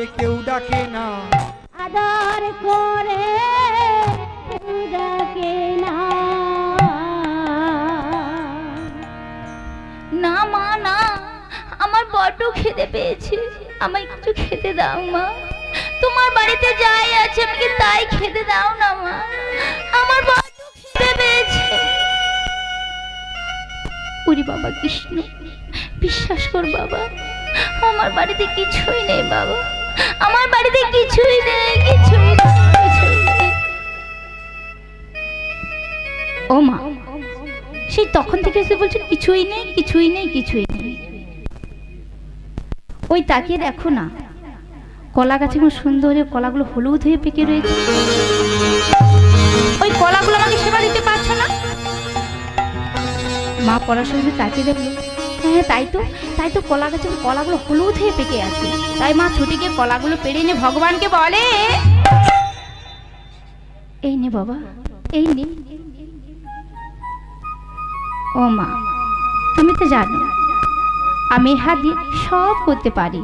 করে কেউ ডাকে না, আদর করে কেউ ডাকে না। না মা না, আমার বড্ড খেতে পেয়েছে, আমায় কিছু খেতে দাও মা। তোমার বাড়িতে যাই আছে আমাকে তাই খেতে দাও না মা, আমার বড্ড খেতে পেয়েছে। ওরে বাবা কৃষ্ণ, বিশ্বাস কর বাবা, আমার বাড়িতে কিছুই নেই বাবা, আমার বাড়িতে কিছুই নেই, কিছুই নেই, কিছুই নেই। ও মা, সেই তখন থেকে এসে বলছে কিছুই নেই, কিছুই নেই, কিছুই নেই। ওই তাকিয়ে দেখো না, কলা গাছে খুব সুন্দর কলাগুলো হলুদ হয়ে পেকে রয়েছে, ওই কলাগুলো আমাকে সেবা দিতে পারছো না? মা পড়াশোনা তাকিয়ে দেখলো, হ্যাঁ তাই তো, তাই তো, কলা গাছে কলাগুলো হলুদ হয়ে পেকে আছে। তাই মা ছুটে গিয়ে কলাগুলো পেড়ে নিয়ে ভগবানকে বলে, এই নে বাবা, এই নে। ও মা, তুমি তো জানো আমি হাত দিয়ে সব করতে পারি,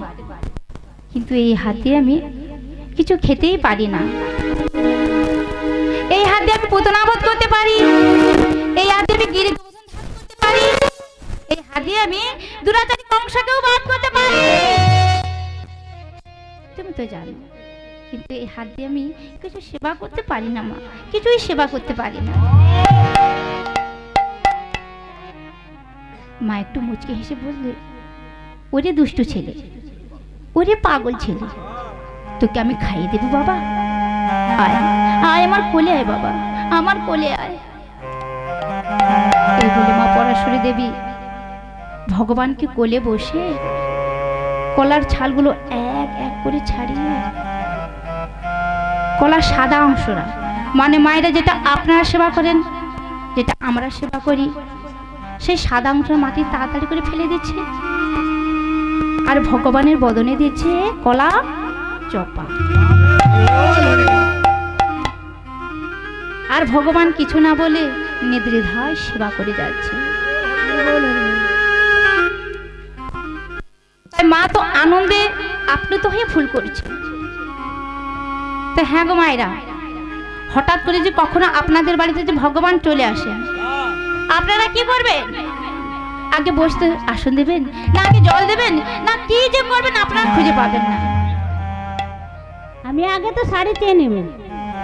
কিন্তু এই হাত দিয়ে আমি কিছু খেতেই পারি না। এই হাত দিয়ে আমি পুতনাবোধ করতে পারি, এই হাত দিয়ে আমি গিরি করতে পারি, এই হাত দিয়ে আমি দুরাচারী কংসকেও বাদ করতে পারি, তুমি তো জানো। কিন্তু এই হাত দিয়ে আমি কিছু সেবা করতে পারি না মা, কিছুই সেবা করতে পারি না। মা একটু মুচকে হেসে বললে, ওরে দুষ্টু ছেলে, ওরে পাগল ছেলে, তোকে আমি খাইয়ে দেবো বাবা, আয় আয় আমার কোলে আয় বাবা, আমার কোলে আয়। এই বলে মা পরাশরী দেবী ভগবানকে কোলে বসে কলার ছালগুলো এক এক করে ছাড়িয়ে, কলার সাদা অংশরা, মানে মায়েরা যেটা আপনারা সেবা করেন, যেটা আমরা সেবা করি, সেই সাদা অংশ মাটি তাড়াতাড়ি করে ফেলে দিচ্ছে, আর ভগবানের বদনে দিচ্ছে কলা চপা। আর ভগবান কিছু না বলে নির্দ্বিধায় সেবা করে যাচ্ছে। তাই মা তো আনন্দে আপ্লুত হয়ে ফুল করছে। তা হ্যাঁ গো মায়েরা, হঠাৎ করে যে কখনো আপনাদের বাড়িতে যে ভগবান চলে আসেন, আপনারা কি করবেন? আগে বসতে আসন দেবেন, না আগে জল দেবেন, না কি যে করবেন আপনারা খুঁজে পাবেন না। আমি আগে তো শাড়ি চেয়ে নেব,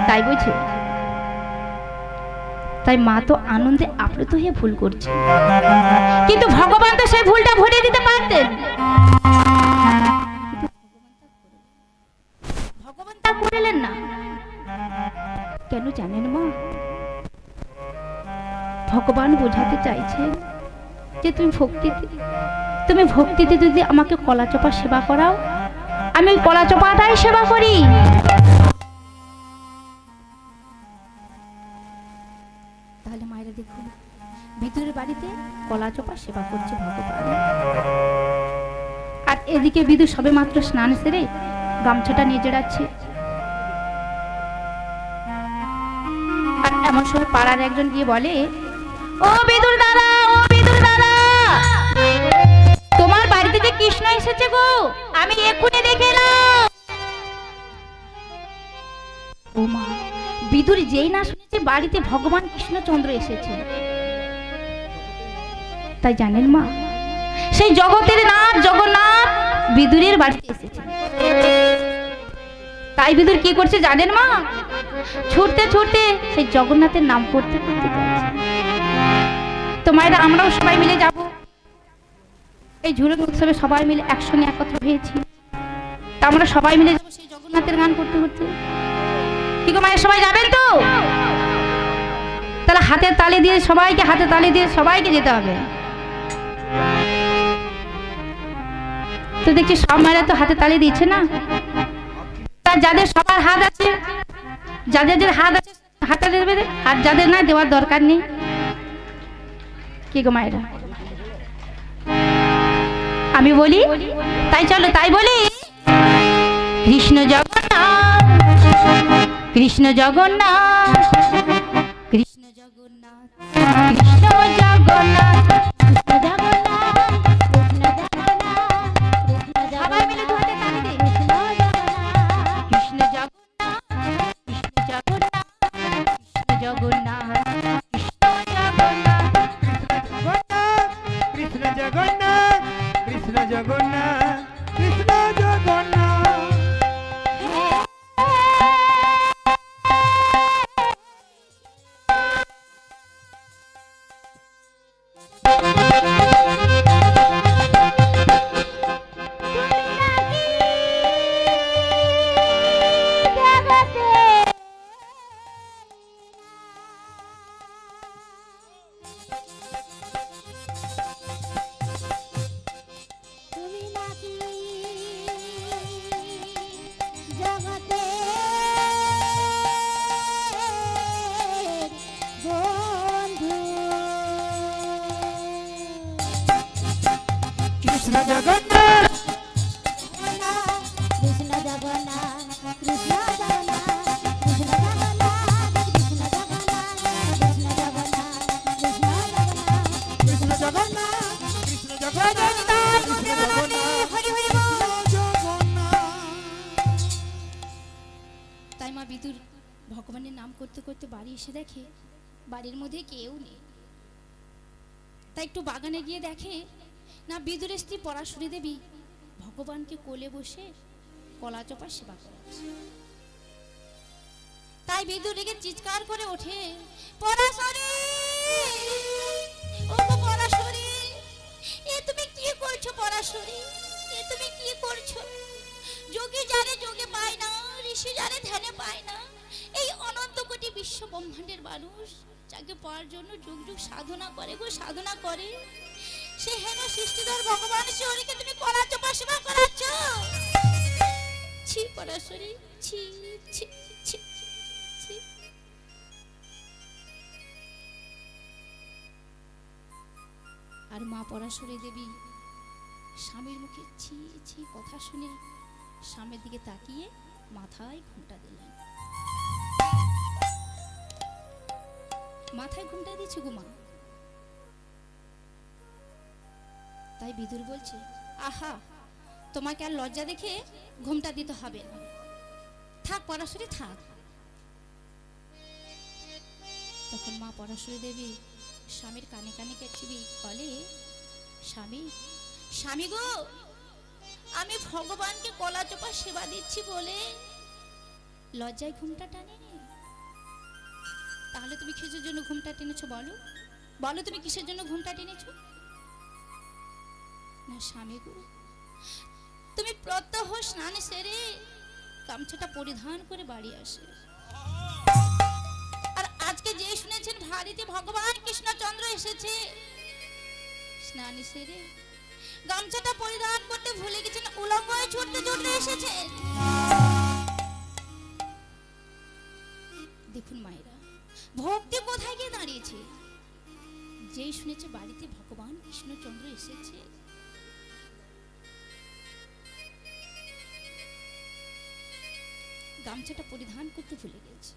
তাই বলছি। তাই মা তো আনন্দে আপ্লুত হয়ে ভুল করছে, কিন্তু ভগবান তো সেই ভুলটা ভরিয়ে দিতে পারতেন, ভগবান তা করলেন না। কেন জানেন মা? ভগবান বোঝাতে চাইছেন যে তুমি ভক্তিতে যদি আমাকে কলা চপা সেবা করাও, আমি ওই কলা চপাটাই সেবা করি। তাহলে মায়েরা দেখুন, ভিতরের বাড়িতে কলা চপা সেবা করছে ভগবান, আর এদিকে বিদু সবে মাত্র স্নান সেরে গামছাটা নিয়ে জড়াচ্ছে। আর এমন সময় পাড়ার একজন গিয়ে বলে, ও বিদুর দাদা, ও বিদুর দাদা, তোমার বাড়িতে যে কৃষ্ণ এসেছে গো, আমি এক্ষুনি দেখে এলাম। ও মা, বিদুর যেই না শুনেছে বাড়িতে ভগবান কৃষ্ণচন্দ্র এসেছে, তাই জানেন মা, সেই জগতের নাথ জগন্নাথ বিদুরের বাড়িতে এসেছে। তাই বিদুর কি করছে জানেন মা? ছুটতে ছুটতে সেই জগন্নাথের নাম করতে করতে যাচ্ছে। তো মায়েরা আমরাও সবাই মিলে যাব, এই ঝুলন উৎসবে সবাই মিলে একসঙ্গে একত্র হয়েছি, তা আমরা সবাই মিলে যাবো সেই জগন্নাথের গান করতে করতে। কি গো মায়ের, সবাই যাবেন তো? তাহলে হাতে তালি দিয়ে সবাইকে, হাতে তালি দিয়ে সবাইকে যেতে হবে। তো দেখছি সব মায়েরা তো হাতে তালি দিচ্ছে না, তা যাদের সবার হাত আছে, যাদের হাত আছে হাতে দেবে, আর যাদের না দেওয়ার দরকার নেই। কি গো মায়েরা, আমি বলি তাই চলো, তাই বলি, কৃষ্ণ জগন্নাথ, কৃষ্ণ জগন্নাথ, কৃষ্ণ জগন্নাথ, কৃষ্ণ জগন্নাথ, সবাই মিলে দুহাতে তালি দিই। জগন্নাথ কৃষ্ণ জগন্নাথ কৃষ্ণ জগন্নাথ কৃষ্ণ জগন্নাথ তুমি নাকি জগতে বন্ধু কৃষ্ণ জগন্নাথ কৃষ্ণ জগন্নাথ কৃষ্ণ জগন্নাথ কৃষ্ণ জগন্নাথ কৃষ্ণ জগন্নাথ কৃষ্ণ জগন্নাথ কৃষ্ণ জগন্নাথ কৃষ্ণ জগন্নাথ কৃষ্ণ জগন্নাথ কৃষ্ণ জগন্নাথ হরি হরি বল। জগন্নাথ তাই মা বিদুর ভগবানের নাম করতে করতে বাড়ি এসে দেখে বাড়ির মধ্যে কেউ নেই। তাই একটু বাগানে গিয়ে দেখে না বিদুরের স্ত্রী পরাশরী দেবী ভগবানকে কোলে বসে কলা চোপা সেবা করাচ্ছে। তাই বিদুর রেগে চিৎকার করে ওঠে, পরাশরী, ও গো পরাশরী, এ তুমি কি করছো পরাশরী, এ তুমি কি করছো? যোগী জানে যোগে পায় না, ঋষি জানে ধ্যানে পায় না, এই অনন্ত কোটি বিশ্ব ব্রহ্মাণ্ডের মানুষ যাকে পাওয়ার জন্য যুগ যুগ সাধনা করে গো সাধনা করে, সে হেন সৃষ্টিধর ভগবান শিহরিকে তুমি কলা চোপা সেবা করাচ্ছ। ছি পরাশরী, ছি ছি ছি ছি। আর মা পরাশরী দেবী স্বামীর মুখে ছি ছি কথা শুনে স্বামীর দিকে তাকিয়ে মাথায় ঘুমটা দিলেন। মাথায় ঘুমটা দিচ্ছে গো মা। তাই বিদুর বলছে, আহা, তোমাকে আর লজ্জা দেখে ঘুমটা দিতে হবে না, থাক পরাশরী থাক। তখন মা পরাশরী দেবী স্বামীর কানে কানে চিবি বলে, স্বামী, স্বামী গো, আমি ভগবানকে কলা চোপা সেবা দিচ্ছি বলে লজ্জায় ঘুমটা টানেনি। তাহলে তুমি কিসের জন্য ঘুমটা টেনেছো বলো, বলো তুমি কিসের জন্য ঘুমটা টেনেছো? না স্বামী গো, তুমি প্রত্যহ স্নান সেরে গামছাটা পরিধান করে বাড়ি আসে, আর আজকে যে শুনেছেন ভারীতে ভগবান কৃষ্ণচন্দ্র এসেছে, স্নান সেরে গামছাটা পরিধান করতে ভুলে গেছেন, উলঙ্গ হয়ে ছুটতে ছুটতে এসেছেন। দেখুন মায়েরা, ভক্তি কোথায় গিয়ে দাঁড়িয়েছে? যেই শুনেছে বাড়িতে ভগবান কৃষ্ণচন্দ্র এসেছে, গামছাটা পরিধান করতে ভুলে গেছে।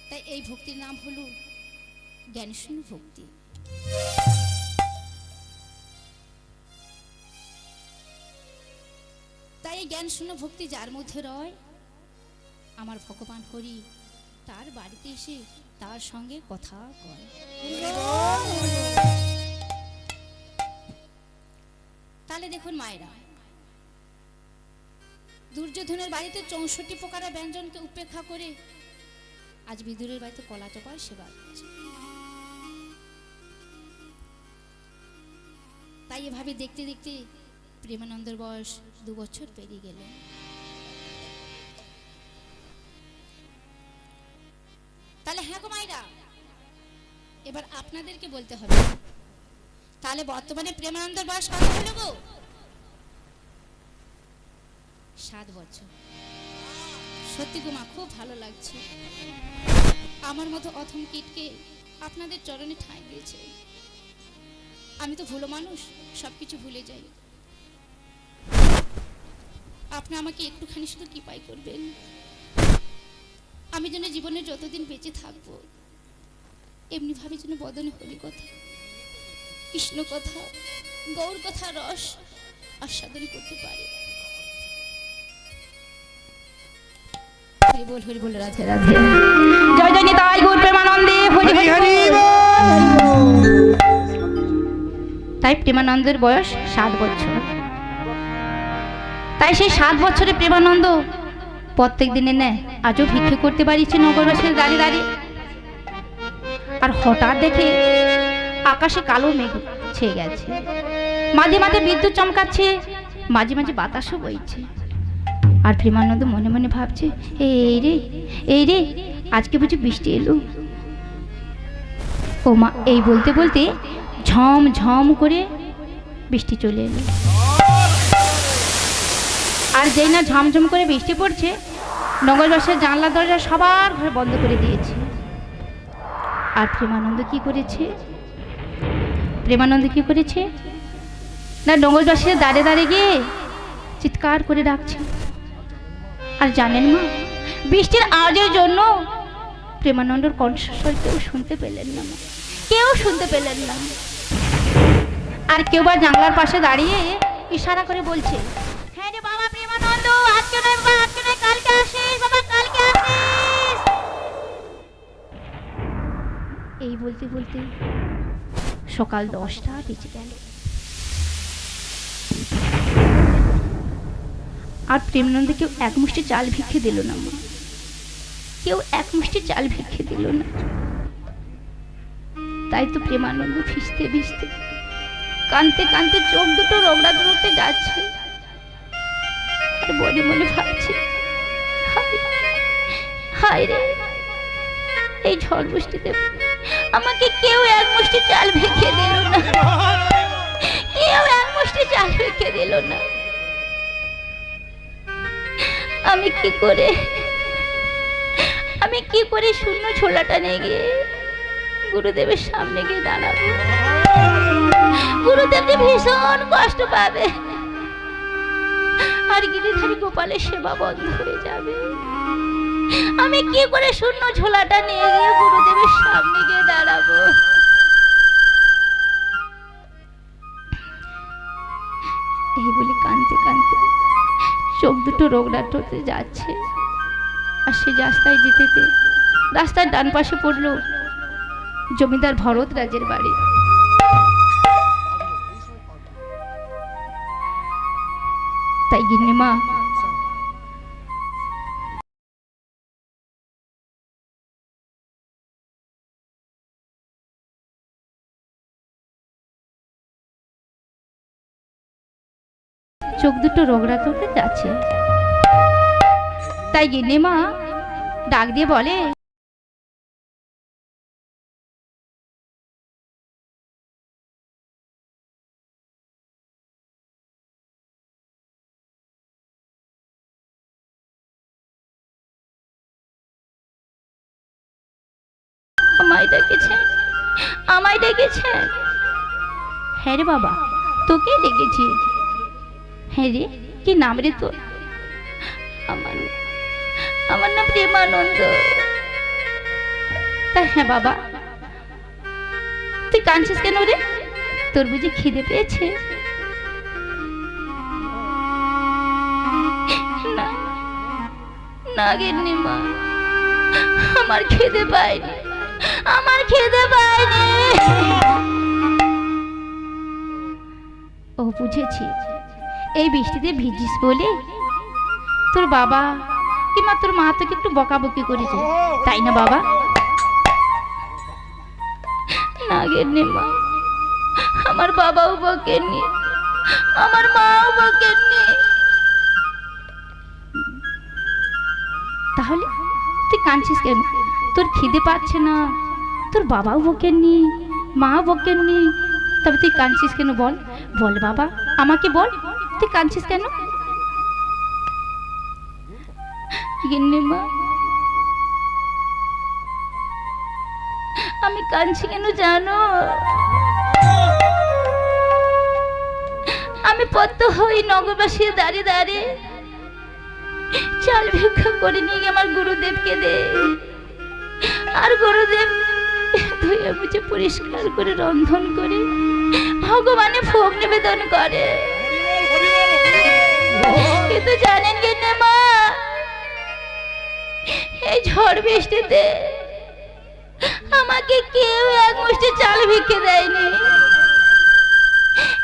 তাই এই ভক্তির নাম হলো জ্ঞানশূন্য ভক্তি। তাই এই জ্ঞানশূন্য ভক্তি যার মধ্যে রয়, আমার ভগবান হরি তার বাড়িতে এসে তার সঙ্গে কথা কয়। তাহলে দেখুন মায়েরা, দুর্যোধনের বাড়িতে 64 প্রকারের ব্যঞ্জনকে উপেক্ষা করে আজ বিদুরের বাড়িতে কলা চোপায় সেবা করছে। তাই এভাবে দেখতে দেখতে প্রেমানন্দের বয়স 2 বছর পেরিয়ে গেল। তাহলে হ্যাঁ গো মায়েরা, এবার আপনাদেরকে বলতে হবে, তাহলে বর্তমানে প্রেমানন্দের বয়স কত হলো গো? 7 বছর। সত্যি গো মা, খুব ভালো লাগছে। আমার মতো অথম কীটকে আপনাদের চরণে ঠাঁই দিয়েছে। আমি তো ভুলো মানুষ, সবকিছু ভুলে যাই। আপনি আমাকে একটুখানি শুধু কৃপাই করবেন, আমি যেন জীবনে যতদিন বেঁচে থাকবো এমনি ভাবে যেন বদনে হরি কথা, কৃষ্ণ কথা, গৌর কথা রস আস্বাদন করতে পারি। হরি বল রাধে রাধে। জয় জয় নিতাই গৌর প্রেমানন্দে হরি হরি হরি বল। বল। তাই প্রেমানন্দের বয়স 7 বছর। তাই সেই 7 বছরে প্রেমানন্দ প্রত্যেক দিনে নেয় আজও ভিক্ষে করতে পারিছে নগরবাসীর দাঁড়িয়ে দাঁড়িয়ে। আর হঠাৎ দেখে আকাশে কালো মেঘ ছেয়ে গেছে, মাঝে মাঝে বিদ্যুৎ চমকাচ্ছে, মাঝে মাঝে বাতাসও বইছে। আর প্রেমানন্দ মনে মনে ভাবছে, এই রে আজকে বুঝি বৃষ্টি এলো। ও মা, এই বলতে বলতে ঝম ঝম করে বৃষ্টি চলে এলো। আর যেই না ঝমঝম করে বৃষ্টি পড়ছে, নগরবাসীর জানলা দরজা সবার ঘরে বন্ধ করে দিয়েছে। আর প্রেমানন্দ কি করেছে না, নগরবাসীর দাঁড়িয়ে দাঁড়িয়ে গিয়ে চিৎকার করে ডাকছে। আর জানেন মা, বৃষ্টির আওয়াজের জন্য প্রেমানন্দর কণ্ঠস্বর কেউ শুনতে পেলেন না, কেউ শুনতে পেলেন না। আর কেউ বা জানলার পাশে দাঁড়িয়ে ইশারা করে বলছে, হ্যাঁ রে বাবা প্রেমানন্দ, আজকে নয় বাবা, আজকে নয়, কালকে আসিস বাবা, কালকে আসিস। এই বলতে বলতে সকাল 10টা বেজে গেল। আর প্রেমানন্দে কেউ এক মুষ্টি চাল ভিক্ষে দিল না মা, কেউ এক মুষ্টি চাল ভিক্ষে দিল না। তাই তো প্রেমানন্দ ভিজতে ভিজতে কাঁদতে কাঁদতে চোখ দুটো রোগড়া দৌড়তে যাচ্ছে। আর মনে মনে ভাবছে, হায় রে, এই ঝড় বৃষ্টিতে আমাকে কেউ এক মুষ্টি চাল ভিক্ষে দিল না, কেউ এক মুষ্টি চাল ভিক্ষে দিল না। আমি কি করে শূন্য ছোলাটা নিয়ে গিয়ে গুরুদেবের সামনে গিয়ে দাঁড়াবো? গুরুদেব যে ভীষণ কষ্ট পাবে, আর গিরিধারী গোপালের সেবা বন্ধ হয়ে যাবে। আমি কি করে শূন্য ঝোলাটা নিয়ে গিয়ে গুরুদেবের সামনে গিয়ে দাঁড়াবো? এই বলে কাঁদতে কাঁদতে চোখ দুটো রোগড়াট হতে যাচ্ছে। আর সে রাস্তায় যেতে রাস্তার ডান পাশে পড়লো জমিদার ভরত রাজের বাড়ি। তাই গিন্নিমা চোখ দুটো রোগড়া করতে যাচ্ছে। তাই গিন্নিমা ডাক দিয়ে বলে, আমায় ডেকেছেন? হ্যাঁ রে বাবা, তোকে ডেকেছি। হ্যাঁ রে, কি নাম রে তোর? আমার নাম প্রেমানন্দ। তা হ্যাঁ বাবা, তুই কাঁদছিস কেন রে? তোর বুঝি খিদে পেয়েছে? না না গিন্নিমা, আমার খিদে পায়নি, আমার খিদে পায়নি। ও বুঝেছি, এই বৃষ্টিতে ভিজিস বলে তোর বাবা কিংবা তোর মা তোকে একটু বকাবকি করেছে, তাই না বাবা? না গিন্নিমা, আমার বাবাও বকেননি, আমার মাও বকেননি। তাহলে তুই কাঁদছিস কেন? তোর খিদে পাচ্ছে না, তোর বাবাও বকেননি, মাও বকেননি, তবে তুই কাঁদছিস কেন? বল বল বাবা, আমাকে বল, তুই কাঁদছিস কেন? গিন্নিমা, আমি কাঁদছি কেন জানো? আমি পদ্ম হই নগরবাসীর দাঁড়িয়ে দাঁড়িয়ে চাল ভিক্ষা করে নিয়ে আমার গুরুদেবকে দে, আর গুরুদেব ধুয়ে মুছে পরিষ্কার করে রন্ধন করে ভগবানে ভোগ নিবেদন করে। কিন্তু জানেন গিন্নিমা, এই ঝড় বৃষ্টিতে আমাকে কেউ এক মুষ্টি চাল ভিক্ষে দেয়নি।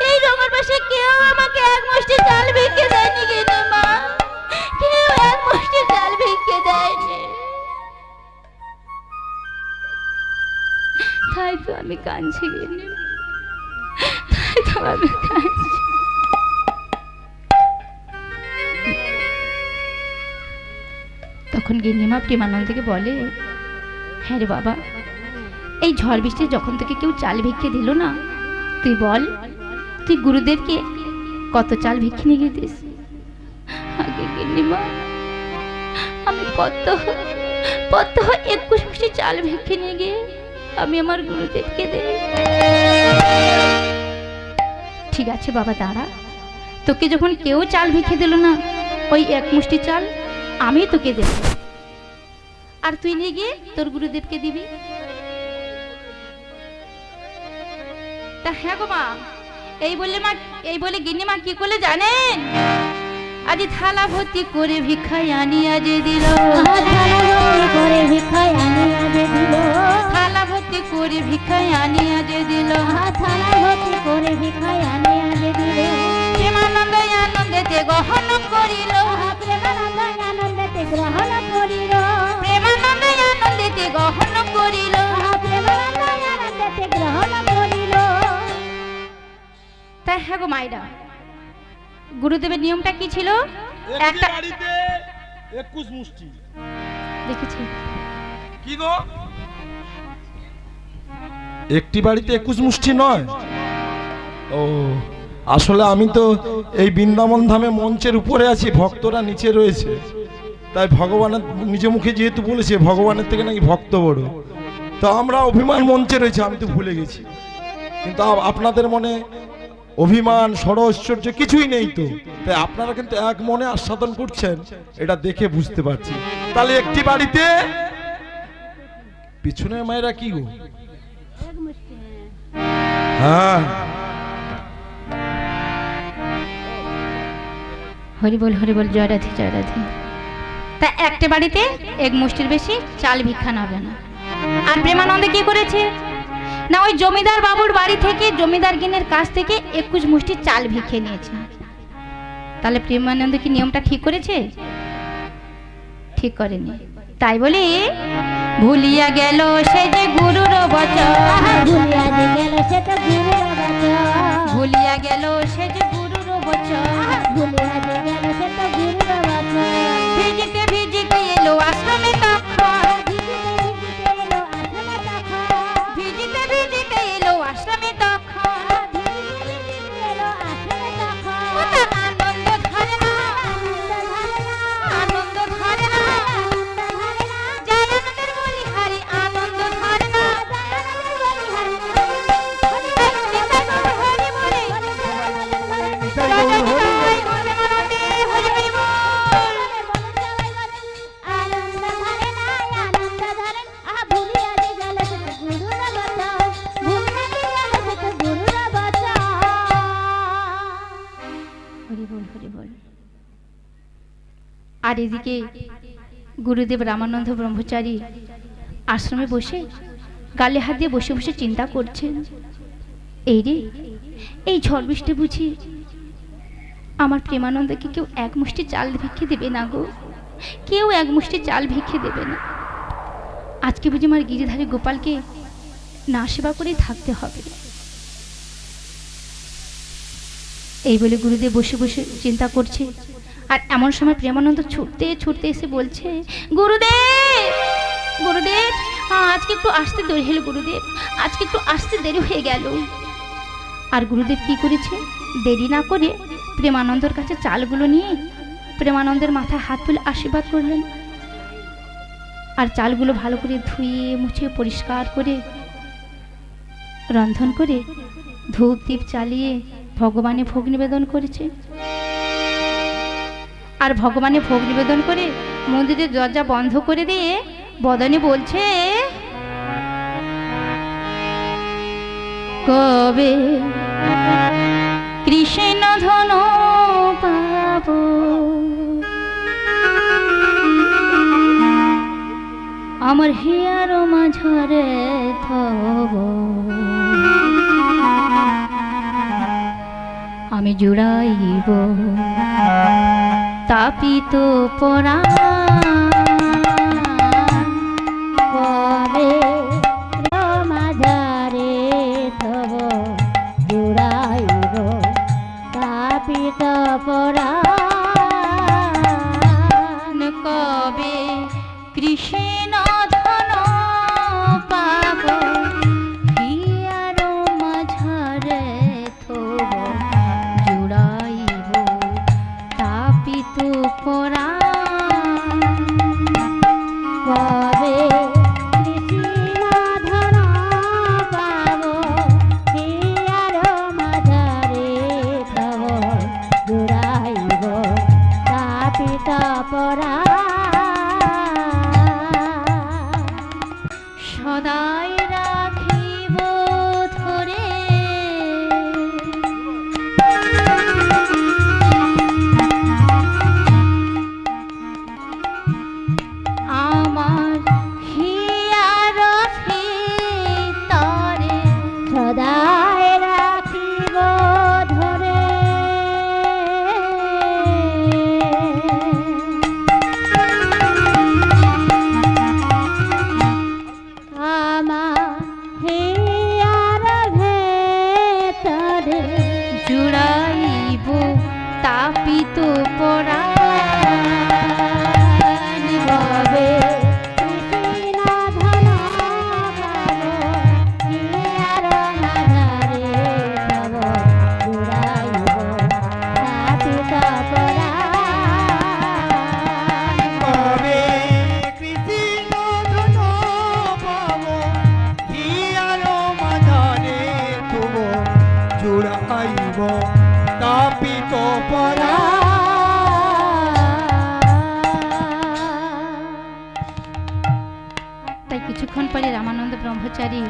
এই রঙের পাশে কেউ আমাকে এক মুষ্টি চাল ভিক্ষে দেয়নি গিন্নিমা, কেউ এক মুষ্টি চাল ভিক্ষে দেয়নি। তাই তো আমি কাঁদছি গিন্নিমা, তাই তো আমি কাঁদছি। তখন গিন্নিমা প্রেমানন্দকে বলে, হ্যাঁ রে বাবা, এই ঝড় বৃষ্টি যখন থেকে কেউ চাল ভিক্ষে দিল না, তুই বল তুই গুরুদেবকে কত চাল ভিক্ষে নিয়ে গেছিস? আগে গিন্নিমা আমি কত 21 মুষ্টি চাল ভিক্ষে নিয়ে গিয়ে আমি আমার গুরুদেবকে দেই। ঠিক আছে বাবা দাঁড়া, তোকে যখন কেউ চাল ভিক্ষে দিল না, ওই 1 মুষ্টি চাল আমি তোকে দেব, আর তুই নিয়ে গিয়ে তোর গুরুদেবকে দিবি। তা হ্যাঁ গো মা, এই বলে গিন্নিমা কি করলে জানেন? আজ থালা ভর্তি করে ভিক্ষায় আনিয়া যে দিল, থালা ভর্তি করে ভিক্ষায় আনিয়া যে দিল, প্রেমানন্দ আনন্দেতে গ্রহণ করিল, প্রেমানন্দ আনন্দেতে গ্রহণ করিল। তাই হ্যাঁ গো মাইরা, গুরুদেবের নিয়মটা কি ছিল? একটা বাড়িতে 21 মুষ্টি দেখেছি কি গো, একটি বাড়িতে 21 মুষ্টি নয়। ও আসলে আমি তো এই বৃন্দাবন ধামে মঞ্চের উপরে আছি, ভক্তরা নিচে রয়েছে, তাই ভগবানের নিজ মুখে যেহেতু বলেছে ভগবানের থেকে নাকি ভক্ত বড়, তো আমরা অভিমান মঞ্চে রয়েছে, আমি তো ভুলে গেছি। কিন্তু আপনাদের মনে অভিমান ষড়ঐশ্বর্য কিছুই নেই, তো তাই আপনারা কিন্তু এক মনে আস্বাদন করছেন, এটা দেখে বুঝতে পারছি। তাহলে একটি বাড়িতে পিছনের মায়েরা কি গো, হ্যাঁ হরিবল হরিবল, জয় রাধে জয় রাধে। তা একটা বাড়িতে 1 মুষ্টির বেশি চাল ভিক্ষা নেবে না। আর প্রেমানন্দে কি করেছে না, ওই জমিদার বাবুর বাড়ি থেকে, জমিদার গিনের কাছ থেকে 21 মুষ্টি চাল ভিক্ষে নিয়েছে। তাহলে প্রেমানন্দ কি নিয়মটা ঠিক করেছে? ঠিক করেনি। তাই বলে ভুলিয়া গেল সে যে গুরুর বচন, ভুলিয়া গেল সে যে গুরুর বচন, ভিজিতে ভিজিতে এলো আশ্রমে তখন, ভিজিতে ভিজিতে এলো আশ্রমে তখন, আনন্দ ধরে না, আনন্দ ধরে না, জয় আনন্দের বলিহারি, আনন্দ ধরে না, আর এদিকে গুরুদেব রামানন্দ ব্রহ্মচারী আশ্রমে বসে গালে হাত দিয়ে বসে বসে চিন্তা করছেন, এই রে এই ঝড় বৃষ্টি বুঝি আমার প্রেমানন্দকে কেউ 1 মুষ্টি চাল ভিক্ষে দেবে না গো, কেউ 1 মুষ্টি চাল ভিক্ষে দেবে না। আজকে বুঝি আমার গিরিধারী গোপালকে না সেবা করেই থাকতে হবে। এই বলে গুরুদেব বসে বসে চিন্তা করছে, আর এমন সময় প্রেমানন্দ ছুটতে ছুটতে এসে বলছে, গুরুদেব গুরুদেব আজকে একটু আসতে দেরি হলো, গুরুদেব আজকে একটু আসতে দেরি হয়ে গেল। আর গুরুদেব কি করেছে, দেরি না করে প্রেমানন্দর কাছে চালগুলো নিয়ে প্রেমানন্দের মাথায় হাত তুলে আশীর্বাদ করলেন। আর চালগুলো ভালো করে ধুয়ে মুছে পরিষ্কার করে রন্ধন করে ধূপ দীপ চালিয়ে ভগবানে ভোগ নিবেদন করেছে। আর ভগবানে ভোগ নিবেদন করে মন্দিরের দরজা বন্ধ করে দিয়ে বদনে বলছে, কবে কৃষ্ণ ধন পাব, আমার হিয়ার মাঝরে থব আমি জুড়াইব তাপিত পরাণ কবে মাঝারে থব জুড়াইব তাপিত পরাণ কবে কৃষ্ণ ধন পাব হিয়ার মাঝরে থব জুড়াইব তাপিত পরাণ কবে কৃষ্ণ ধন পাব হিয়ার মাঝারে থব জুড়াইব তাপিত পরাণ সদাই রাখিব ধরে আমার হিয়ার ভিতরে সদাই রাখিব ধরে আমার হিয়ার ভেতরে জুড়াইব তাপিত পরাণ কবে কৃষ্ণ ধন পাব হিয়ার মাঝারে তব জুড়াইব তাপিত পরাণ কবে কৃষ্ণ ধন পাব হিয়ার মাঝারে থব জুড়াইব তাপিত পরাণ তাই কিছুক্ষণ পরে রামানন্দ ব্রহ্মচারী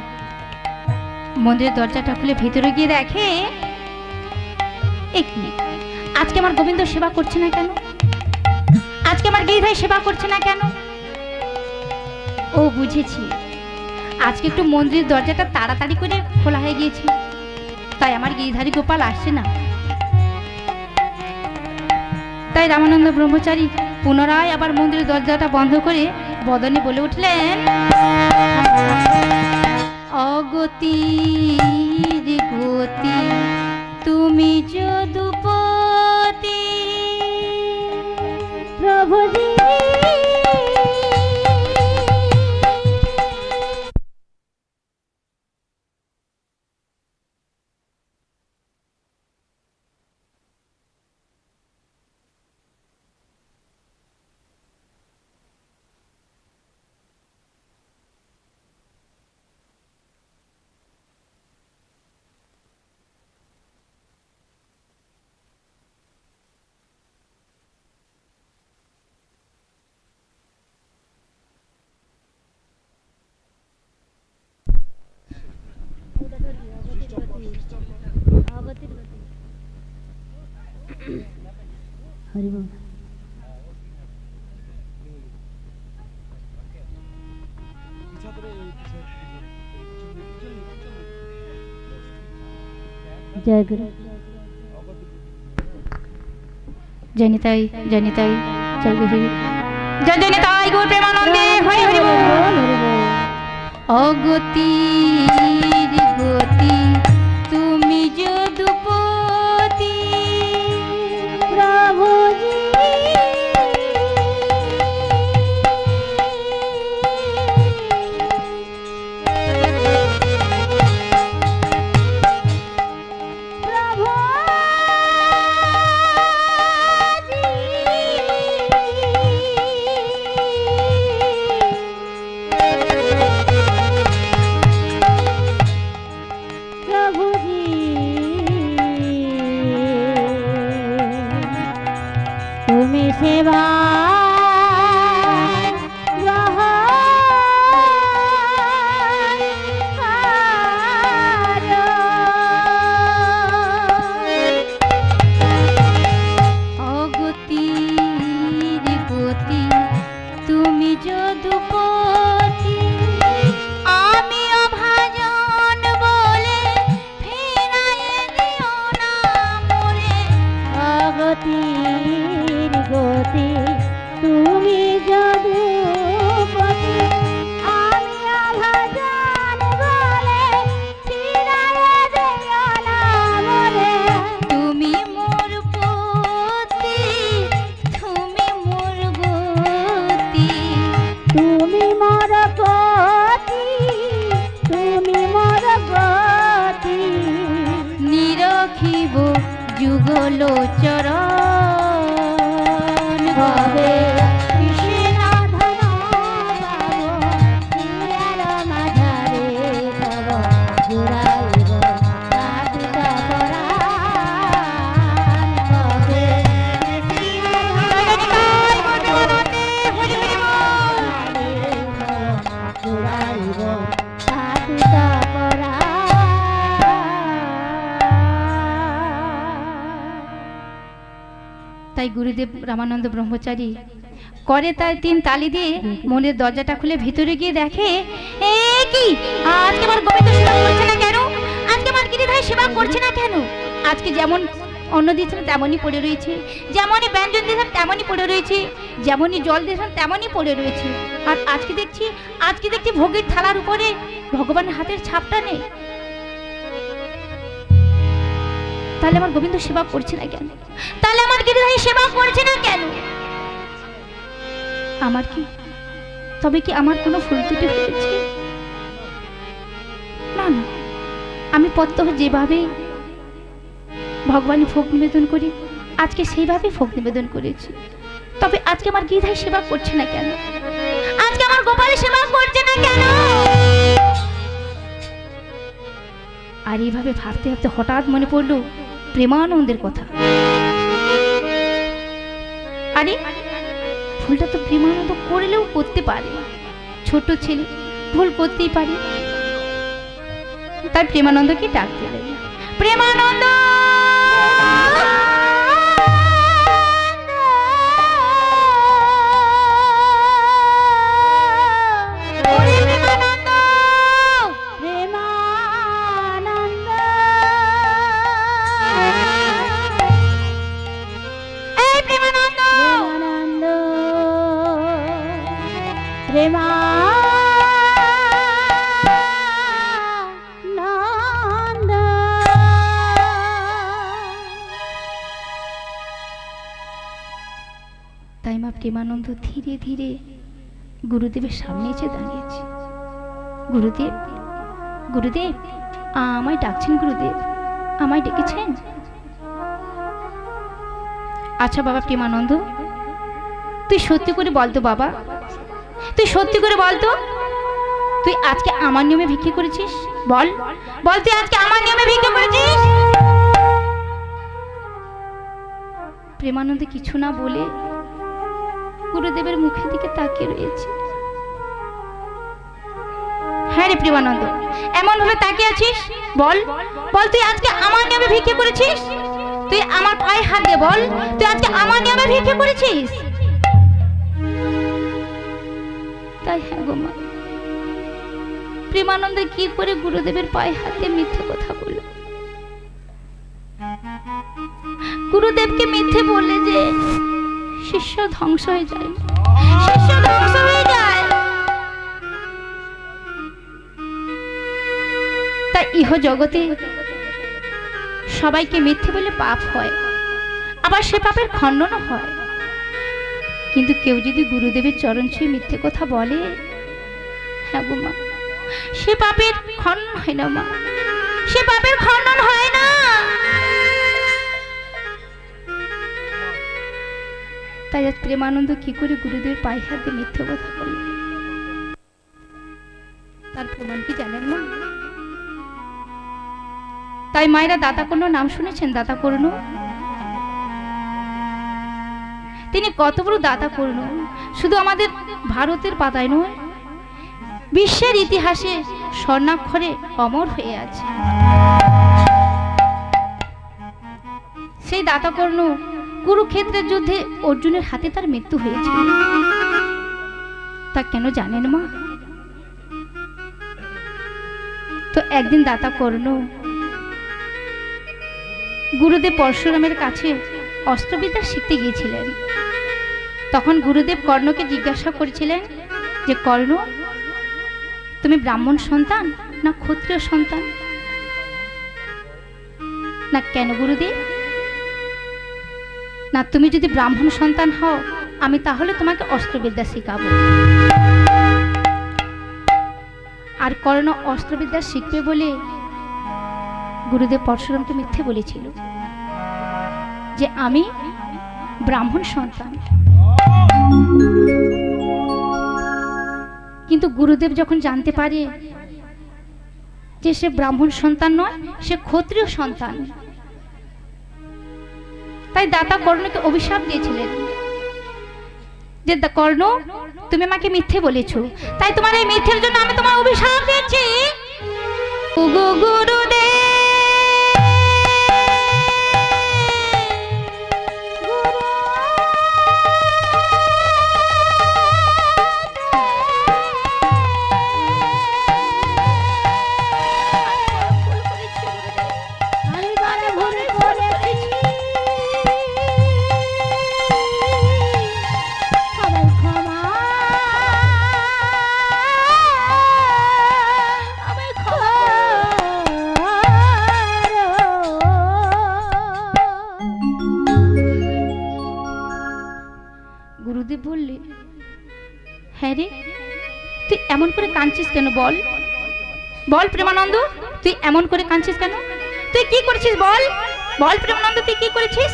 মন্দিরের দরজাটা খুলে ভেতরে গিয়ে দেখে আজকে আমার গোবিন্দ সেবা করছে না কেন, আজকে আমার গিরিধারী সেবা করছে না কেন। ও বুঝেছি, আজকে একটু মন্দিরের দরজাটা তাড়াতাড়ি করে খোলা হয়ে গিয়েছে, তাই আমার গিরিধারী গোপাল আসছে না। তাই রামানন্দ ব্রহ্মচারী পুনরায় আবার মন্দিরের দরজাটা বন্ধ করে বদনে বলে উঠলেন, অগতির গতি তুমি যদুপতি প্রভুজি হরিবল জয় গুরু জনিতাই জনিতাই জয় গুরু জয় জনিতাই গৌর প্রেমানন্দে হরি হরি বল। অগতির গতি তুমি যদুপতি প্রভুজি হলো চরণ হবে কৃষ্ণ ধন পাবো হিয়ার মাঝারে তব জুড়াইব পাপিত পরাণ হবে কৃষ্ণ জুড়াইব পাপিত পরাণ। তাই গুরুদেব রামানন্দ ব্রহ্মচারী করে তাই 3 তালি দিয়ে মনের দরজাটা খুলে ভিতরে গিয়ে দেখে এ কি আজকে আমার গোবিন্দ সেবা করছে না কেন, আজকে আমার গিরিধারী সেবা করছে না কেন। আজকে যেমন অন্ন দিয়েছিলেন তেমনই পড়ে রয়েছে, যেমনই ব্যঞ্জন দিয়েছেন তেমনই পড়ে রয়েছে, যেমনই জল দিয়েছেন তেমনই পড়ে রয়েছে। আর আজকে দেখছি ভোগের থালার উপরে ভগবানের হাতের ছাপটা নেই। তাহলে আমার গোবিন্দ সেবা করছে না কেন, তাহলে আমার গিরিধারী সেবা করছে না কেন? আমার কি তবে কি আমার কোনো ফুল ত্রুটি হয়েছে? না না, আমি প্রত্যহ যেভাবে ভগবানের ভোগ নিবেদন করি আজকে সেইভাবে ভোগ নিবেদন করেছি। তবে আজকে আমার গিরিধারী সেবা করছে না কেন, আজকে আমার গোপালের সেবা করছে না কেন? আর এইভাবে ভাবতে ভাবতে হঠাৎ মনে পড়লো প্রেমানন্দের কথা। আরে ভুলটা তো প্রেমানন্দ করলেও করতে পারে, ছোট ছেলে ভুল করতেই পারে। তাই প্রেমানন্দকে ডাক দিলেন, প্রেমানন্দ তাই মা প্রেমানন্দ ধীরে ধীরে গুরুদেবের সামনে এসে দাঁড়িয়েছে। গুরুদেব, গুরুদেব আমায় ডাকছেন? গুরুদেব আমায় ডেকেছেন? আচ্ছা বাবা প্রেমানন্দ, তুই সত্যি করে বলতো বাবা, তুই সত্যি করে বলতো, তুই আজকে আমার নিয়মে ভিক্ষে করেছিস? বল বল, তুই আজকে আমার নিয়মে ভিক্ষে করেছিস? প্রেমানন্দ কিছু না বলে গুরুদেবের মুখের দিকে তাকিয়ে রয়েছে। হ্যাঁ রে প্রেমানন্দ, এমন ভাবে তাকিয়ে আছিস, বল বল, তুই আজকে আমার নিয়মে ভিক্ষে করেছিস? তুই আমার পায়ে হাত দিয়ে বল, তুই আজকে আমার নিয়মে ভিক্ষে করেছিস? তাই হ্যাঁ গো মা, প্রেমানন্দ কি করে গুরুদেবের পায়ে হাতে মিথ্যে কথা বলল? গুরুদেবকে মিথ্যে বললে যে শিষ্য ধ্বংস হয়ে যায়, শিষ্য ধ্বংস হয়ে যায়। তাই ইহ জগতে সবাইকে মিথ্যে বলে পাপ হয়, আবার সে পাপের খণ্ডনও হয়। কিন্তু কেউ যদি গুরুদেবের চরণ ছুঁয়ে মিথ্যে কথা বলে, হ্যাঁ গো মা, সে পাপের খণ্ডন হয় না মা, সে পাপের খণ্ডন হয় না। তাই আজ প্রেমানন্দ কি করে গুরুদেবের পায়ে হাতে মিথ্যে কথা বলল, তার প্রমাণ কি জানেন মা? তাই মায়েরা দাতা কর্ণ নাম শুনেছেন? দাতা কর্ণ, তিনি কত বড় দাতা কর্ণ, শুধু আমাদের ভারতের পাতায় নয়, বিশ্বের ইতিহাসে স্বর্ণাক্ষরে অমর হয়ে আছে। সেই দাতা কর্ণ কুরুক্ষেত্রের যুদ্ধে অর্জুনের হাতে তার মৃত্যু হয়েছিল। তা কেন জানেন মা? তো একদিন দাতা কর্ণ গুরুদেব পরশুরামের কাছে অস্ত্রবিদ্যা শিখতে গিয়েছিলেন। তখন গুরুদেব কর্ণকে জিজ্ঞাসা করেছিলেন যে কর্ণ, তুমি ব্রাহ্মণ সন্তান না ক্ষত্রিয় সন্তান? না কেন গুরুদেব? না তুমি যদি ব্রাহ্মণ সন্তান হও আমি তাহলে তোমাকে অস্ত্রবিদ্যা শেখাবো। আর কর্ণ অস্ত্রবিদ্যা শিখবে বলে গুরুদেব পরশুরামকে মিথ্যে বলেছিল। যে আমি ব্রাহ্মণ সন্তান। কিন্তু গুরুদেব যখন জানতে পারে যে সে ব্রাহ্মণ সন্তান নয়, সে ক্ষত্রিয় সন্তান, তাই দাতা কর্ণকে অভিশাপ দিয়েছিলেন যে কর্ণ, তুমি আমাকে মিথ্যে বলেছো, তাই তোমার এই মিথ্যের জন্য আমি তোমার অভিশাপ দিয়েছি। গুরুদেব বললে, হ্যাঁ রে, তুই এমন করে কাঁদছিস কেন? বল বল প্রেমানন্দ, তুই এমন করে কাঁদছিস কেন? তুই কি করেছিস বল? বল প্রেমানন্দ, তুই কি করেছিস?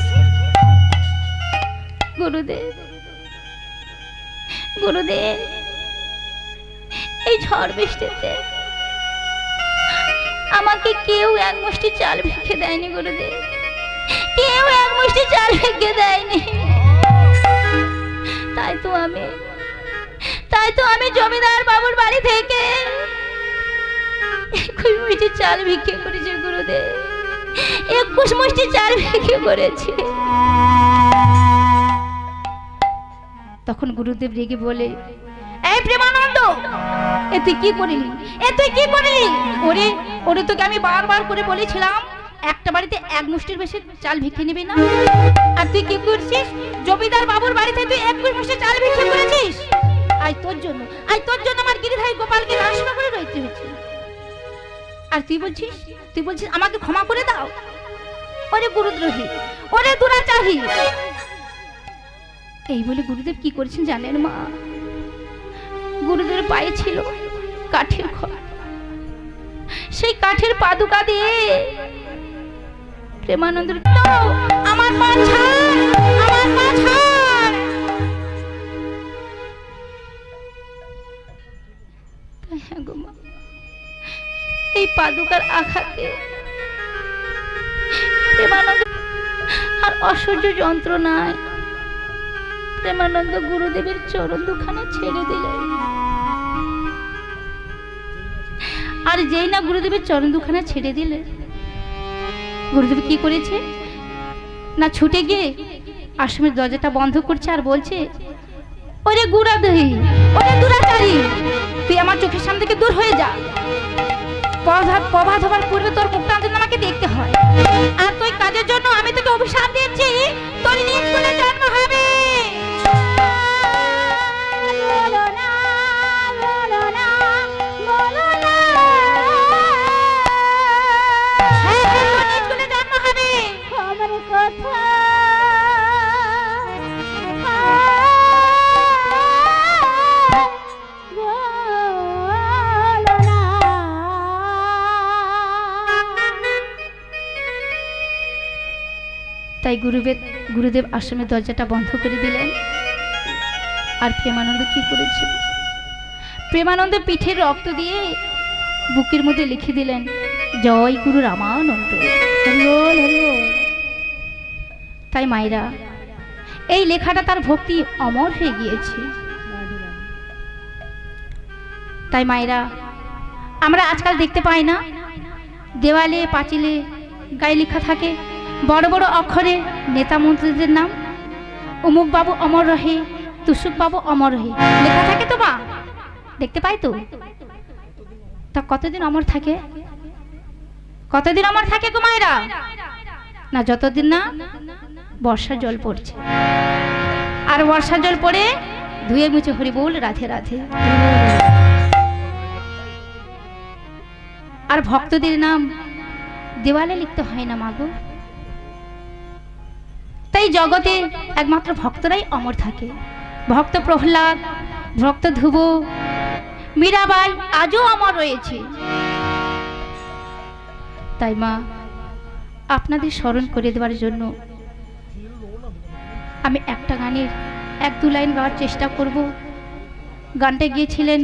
গুরুদেব, গুরুদেব, এই ঝড় বৃষ্টিতে আমাকে কেউ এক মুষ্টি চাল ভিক্ষে দেয়নি গুরুদেব, কেউ এক মুষ্টি চাল ভিক্ষে দেয়নি। তাই তো আমি জমিদার বাবুর বাড়ি থেকে 21 মুষ্টি চাল ভিক্ষে করেছি গুরুদেব, 21 মুষ্টি চাল ভিক্ষে করেছি। তখন গুরুদেব রেগে বলে, এই প্রেমানন্দ, এ তুই কি করলি? এ তুই কি করলি? ওরে ওরে, তোকে আমি বারবার করে বলেছিলাম একটা বাড়িতে এক মুষ্টির বেশি চাল ভিক্ষে নিবি না, আর তুই কি করছিস? জমিদার বাবুর বাড়িতে তুই 21 মুষ্টি চাল ভিক্ষে করেছিস। আজ তোর জন্য আমার গিরিধারী গোপালকে রাস্তা করে রইতে হয়েছে। আর তুই বলছিস আমাকে ক্ষমা করে দাও? ওরে গুরুদ্রোহী, ওরে দুরাচারী। এই বলে গুরুদেব কি করেছেন জানেন মা? গুরুদেবের পায়ে ছিল কাঠের ঘর, সেই কাঠের পাদুকা দিয়ে প্রেমানন্দ, আমার পা ছাড়, আমার পা ছাড়। হ্যাঁ গো মা, এই পাদুকার আঘাতে প্রেমানন্দ আর অসহ্য যন্ত্রণায় প্রেমানন্দ গুরুদেবের চরণ দুখানা ছেড়ে দিলেন। আর যেই না গুরুদেবের চরণ দুখানা ছেড়ে দিলেন, গুরুদেব কি করেছে না, ছুটে গিয়ে আশ্রমের দরজাটা বন্ধ করছে আর বলছে, ওরে গুরুদেবী, ওরে দুরাচারী, তুই আমার চোখের সামনে থেকে দূর হয়ে যা। প্রভাত হবার পূর্বে তোর মুখটা যেন আমাকে দেখতে হয়, আর তুই কাজের জন্য আমি তোকে অভিশাপ দিয়েছি, তোর নিজ কুলে জন্ম হবে। তাই গুরুদেব আশ্রমের দরজাটা বন্ধ করে দিলেন। আর প্রেমানন্দ কি করেছে? প্রেমানন্দ পিঠের রক্ত দিয়ে বুকের মধ্যে লিখে দিলেন, জয় গুরু রামানন্দ। তাই মায়েরা, এই লেখাটা তার ভক্তি অমর হয়ে গিয়েছে। তাই মায়েরা, আমরা আজকাল দেখতে পাই না, দেওয়ালে পাঁচিলে গায়ে লেখা থাকে বড় বড় অক্ষরে নেতা মন্ত্রীদের নাম, অমুক বাবু অমর রহে, তুসুক বাবু অমর রহে, লেখা থাকে তো মা, দেখতে পাই তো। তা কতদিন অমর থাকে? কতদিন অমর থাকে গো মায়েরা? না যতদিন না বর্ষা জল পড়ছে, আর বর্ষা জল পড়ে ধুয়ে মুছে হরি বল রাধে রাধে। আর ভক্তদের নাম দেওয়ালে লিখতে হয় না মাগো। তাই জগতে একমাত্র ভক্তরাই অমর থাকে। ভক্ত প্রহ্লাদ, ভক্ত ধ্রুব, মীরাবাই আজও অমর রয়েছে। তাই মা, আপনাদের স্মরণ করে দেওয়ার জন্য আমি একটা গানের এক দু লাইন গাওয়ার চেষ্টা করব। গানটা গিয়েছিলেন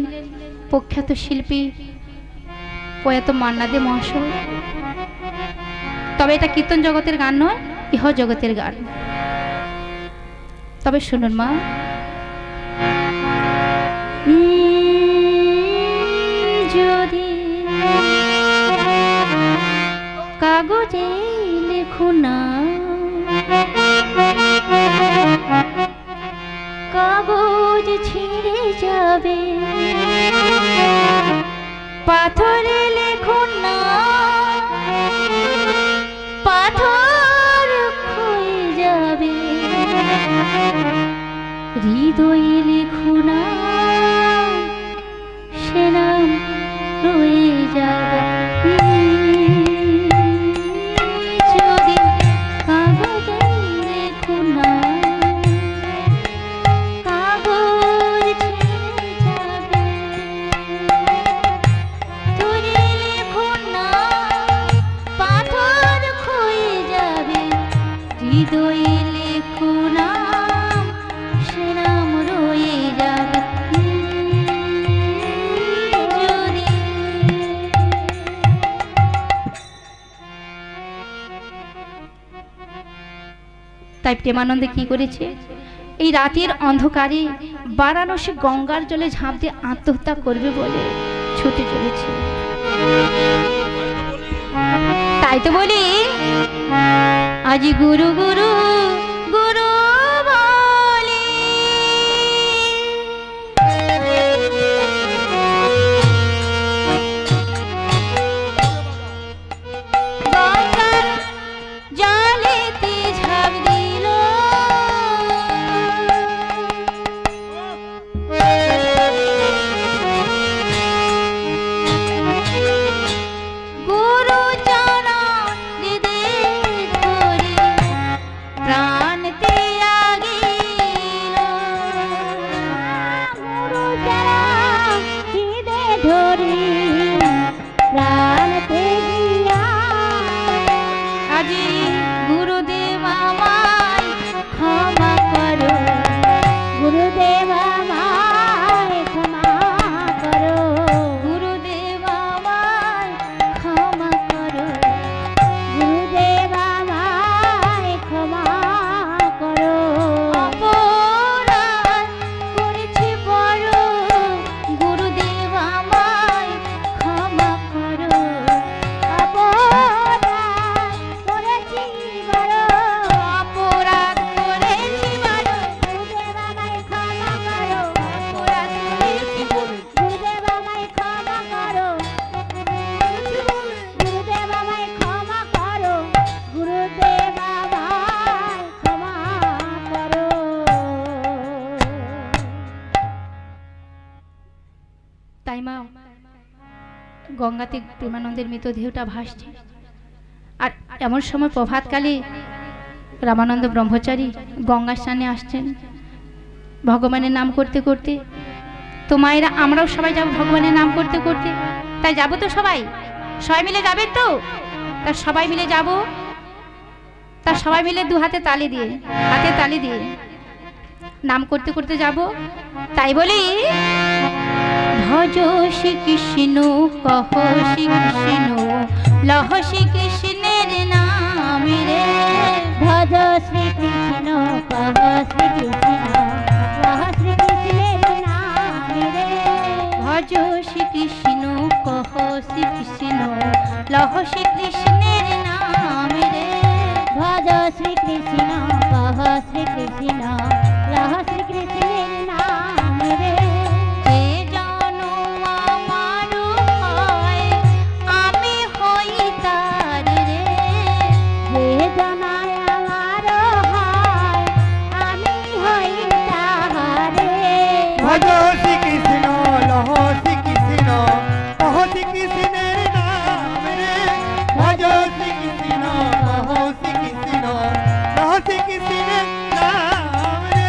প্রখ্যাত শিল্পী প্রয়াত মান্না দে মহাশয়। তবে এটা কীর্তন জগতের গান নয়, ইহ জগতের গান। তবে শুনুন মা, যদি কাগজে লেখো না, কাগজ ছিঁড়ে যাবে, পাথরে লেখো না, পাথর ক্ষয়ে যাবে, হৃদয়ে লেখো না, সে নাম রয়ে যাবে। যদি কাগজে লেখো না, কাগজ ছিঁড়ে যাবে, তুলে লেখো না, পাথর ক্ষয়ে যাবে, হৃদয়ে লেখো না, সে নাম রয়ে যাবে। যদি তাই প্রেমানন্দে কি করেছে, এই রাতের অন্ধকারে বারাণসী গঙ্গার জলে ঝাঁপ দিয়ে আত্মহত্যা করবে বলে ছুটে চলেছে। তাই তো বলি আজি গুরু গুরু গুরু বলি, গঙ্গার জলেতে ঝাঁপ দিল, গুরু চরণ হৃদে ধরে প্রাণ ত্যাগিল, গুরু চরণ হৃদে ধরে প্রাণ ত্যাগিয়া, আজি গুরুদেব আমায় ক্ষমা করো, গুরুদেব আমায় ক্ষমা করো, গুরুদেব আমায় ক্ষমা করো, গুরুদেব আমায় ক্ষমা করো, অপরাধ করেছি বড়, গুরুদেব আমায় ক্ষমা করো, অপরাধ করেছি বড়, অপরাধ করেছি বড়, গুরুদেব আমায় ক্ষমা করো, অপরাধ করেছি বড়, গুরুদেব আমায় ক্ষমা করো, গুরুদেব আমায় ক্ষমা করো, গুরুদেব আমায় ক্ষমা করো। তাই মা গঙ্গাতে প্রেমানন্দের মৃতদেহটা ভাসছে। আর এমন সময় প্রভাতকালে রামানন্দ ব্রহ্মচারী গঙ্গার স্নানে আসছেন ভগবানের নাম করতে করতে। তো মায়েরা আমরাও সবাই যাব ভগবানের নাম করতে করতে। তাই যাবো তো সবাই, সবাই মিলে যাবে তো? তার সবাই মিলে যাব, তার সবাই মিলে দু হাতে তালি দিয়ে, হাতে তালি দিয়ে নাম করতে করতে যাব। তাই বলি ভজ শ্রী কৃষ্ণ, কহ শ্রী কৃষ্ণ, লহ শ্রী কৃষ্ণের নাম রে, ভজ শ্রী কৃষ্ণ, কহ শ্রী কৃষ্ণ, কহ শ্রী কৃষ্ণের নাম রে, ভজ শ্রী কৃষ্ণ, কহ শ্রী কৃষ্ণ, লহ শ্রী কৃষ্ণের নাম রে, ভজ শ্রী কৃষ্ণ, কহ শ্রী কৃষ্ণ, লহ শ্রী কৃষ্ণের নাম রে, যে জন আমার হয় আমি হই তার রে, যে জনায় আমার হয় আমি হই তাহারে, ভজ শ্রীকৃষ্ণ লহ শ্রীকৃষ্ণ, কহ শ্রীকৃষ্ণের নাম রে, ভজ শ্রীকৃষ্ণ কহ শ্রীকৃষ্ণ, লহ শ্রীকৃষ্ণের নাম রে,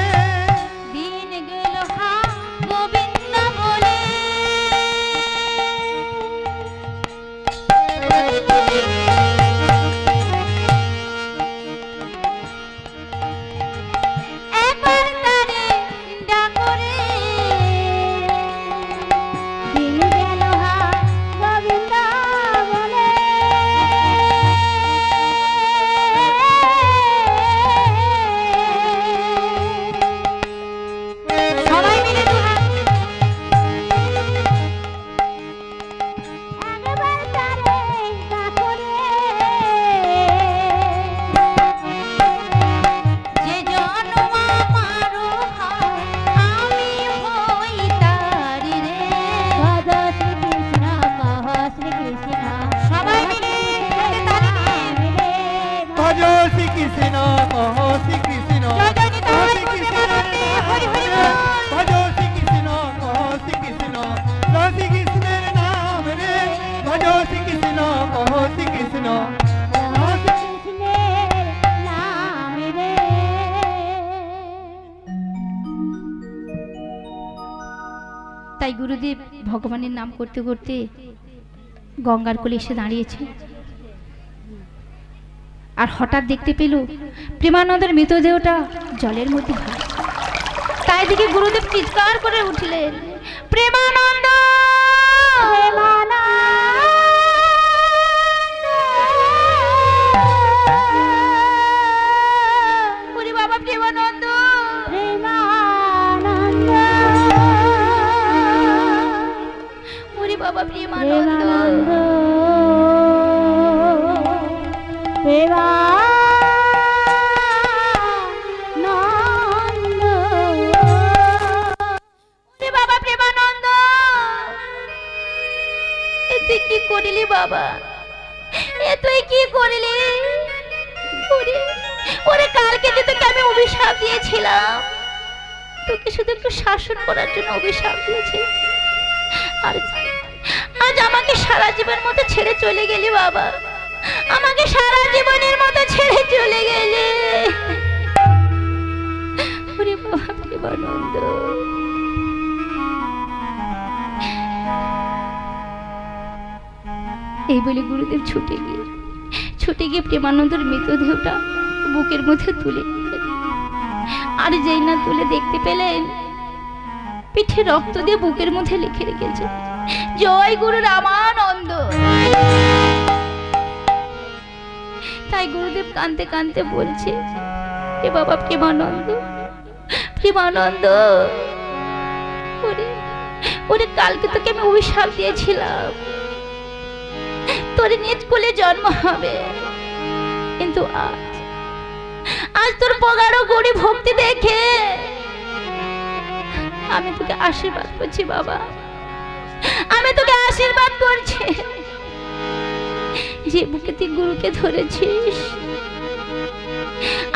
তাই গুরুদেব ভগবানের নাম করতে করতে গঙ্গার কোলে এসে দাঁড়িয়েছে। আর হঠাৎ দেখতে পেল প্রেমানন্দের মৃতদেহটা জলের মধ্যে ভাসছে। তাই দিকে গুরুদেব চিৎকার করে উঠলেন, প্রেমানন্দ! ওরে বাবা প্রেমানন্দ! ওরে বাবা প্রেমানন্দ! ওরে বাবা প্রেমানন্দ! এ তুই কি করিলি বাবা? এ তুই কি করিলি? ওরে ওরে কালকে যে তোকে আমি অভিশাপ দিয়েছিলাম, তোকে শুধু একটু শাসন করার জন্য অভিশাপ দিয়েছি, আর আজ আমাকে সারা জীবন মতো ছেড়ে চলে গেলি বাবা, আমাকে সারা জীবনের মতো ছেড়ে চলে গেলে। ওরে বাবা প্রেমানন্দ! এই বলে গুরুদেব ছুটে গিয়ে প্রেমানন্দের মৃতদেহটা বুকের মধ্যে তুলে নিলেন। আর যেই না তুলে দেখতে পেলেন পিঠে রক্ত দিয়ে বুকের মধ্যে লিখে রেখেছে, জয় গুরু রামানন্দ। তাই গুরুদেব কাঁদতে কাঁদতে বলছে, এ বাবা প্রেমানন্দ, প্রেমানন্দ! ওরে ওরে কালকে তোকে আমি অভিশাপ দিয়েছিলাম তোর নিজ কোলে জন্ম হবে, কিন্তু আজ তোর পগারো গড়ি ভক্তি দেখে আমি তোকে আশীর্বাদ করছি বাবা, আমি তোকে আশীর্বাদ করছি। যে বুকে তুই গুরুকে ধরেছিস,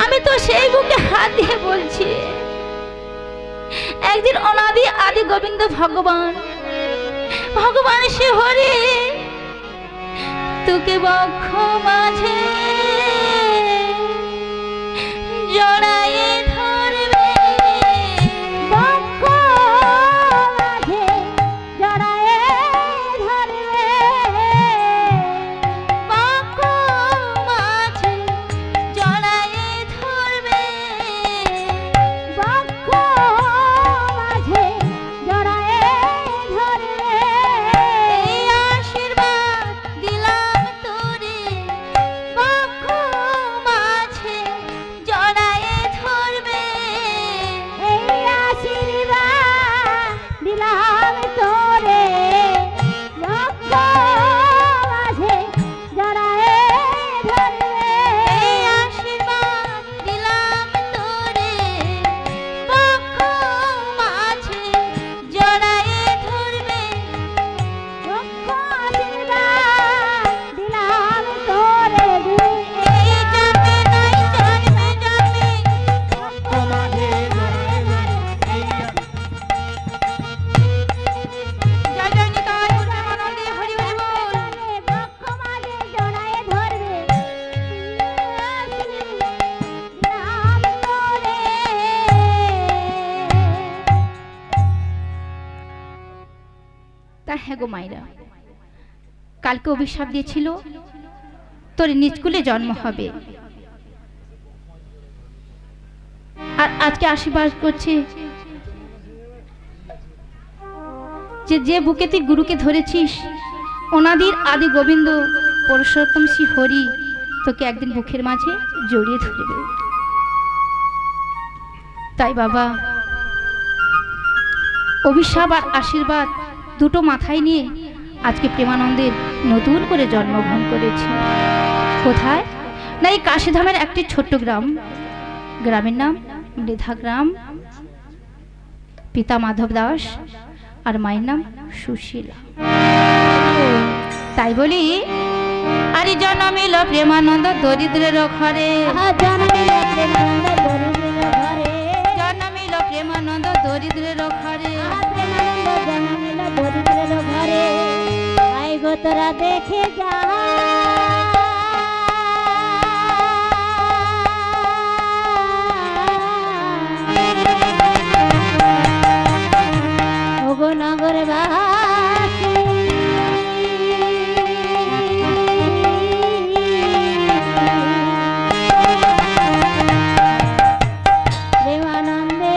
আমি তো সেই বুকে হাত দিয়ে বলছি, একদিন অনাদি আদি গোবিন্দ ভগবান শ্রী হরি তোকে বক্ষ মাঝে জড়ায়ে ধরবে, বক্ষ মাঝে জড়ায়ে ধরবে, বক্ষ মাঝে জড়ায়ে ধরবে, বক্ষ মাঝে জড়ায়ে ধরবে। এই আশীর্বাদ দিলাম তোরে, বক্ষ মাঝে জড়ায়ে ধরবে। এই আশীর্বাদ দিলাম তোরে, বক্ষ মাঝে জড়ায়ে ধরবে। এই আশীর্বাদ দিলাম তোরে, বক্ষ মাঝে জড়ায়ে ধরবে। বক্ষ আশীর্বাদ দিলাম তোরে, এই জন্মে নয় জন্মে জন্মে জয় জয় নিতাই গুরু প্রেমানন্দে হরি হরি বল। বক্ষ মাঝে জড়ায়ে ধরবে, দিলাম তোরে। তা হ্যাঁ গো মাইরা, কালকে অভিশাপ দিয়েছিল তোর নিজ কুলে জন্ম হবে, আর আজকে আশীর্বাদ করছে যে যে বুকে তুই গুরুকে ধরেছিস, অনাদির আদি গোবিন্দ পুরুষোত্তম শ্রী হরি তোকে একদিন বুকের মাঝে জড়িয়ে ধরবে। তাই বাবা অভিশাপ আর আশীর্বাদ দুটো মাথায় নিয়ে আজকে প্রেমানন্দের নতুন করে জন্মগ্রহণ করেছে। কোথায় না এই কাশীধামের একটি ছোট্ট গ্রাম, গ্রামের নাম মৃধা গ্রাম। পিতা মাধব দাস আর মায়ের নাম সুশীলা। তাই বলি আরে জন্মিল প্রেমানন্দ দরিদ্রের ঘরে, জন্মিল প্রেমানন্দ দরিদ্রের ঘরে, জন্মিল প্রেমানন্দ দরিদ্রের ঘরে। প্রেমানন্দ জন্মিল দরিদ্রের ঘরে। আই গো তোরা দেখে যা, ওগো নগরবাসী প্রেমানন্দে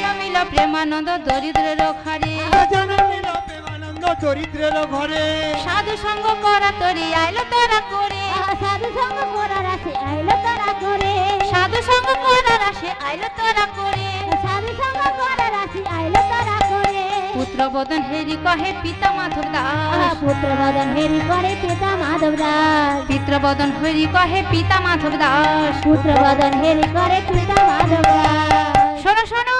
জনমিল প্রেমানন্দ দরিদ্রের ঘরে জনমিল প্রেমানন্দ চরিত্রের ঘরে সাধু সঙ্গ করা তরি আইলো তারা করে সাধু সঙ্গ করার আসে আইলো তারা করে সাধু সঙ্গ করার আসে আইলো তারা করে সাধু সঙ্গ করার আসে আইলো তারা করে পুত্র বদন হেরি কহে পিতা মাধব দাস পুত্র বদন হেরি করে পিতা মাধব দাস পিতৃ বদন হরি কহে পিতা মাধব দাস পুত্র বদন হেরি করে পিতা মাধব দাস শোনো শোনো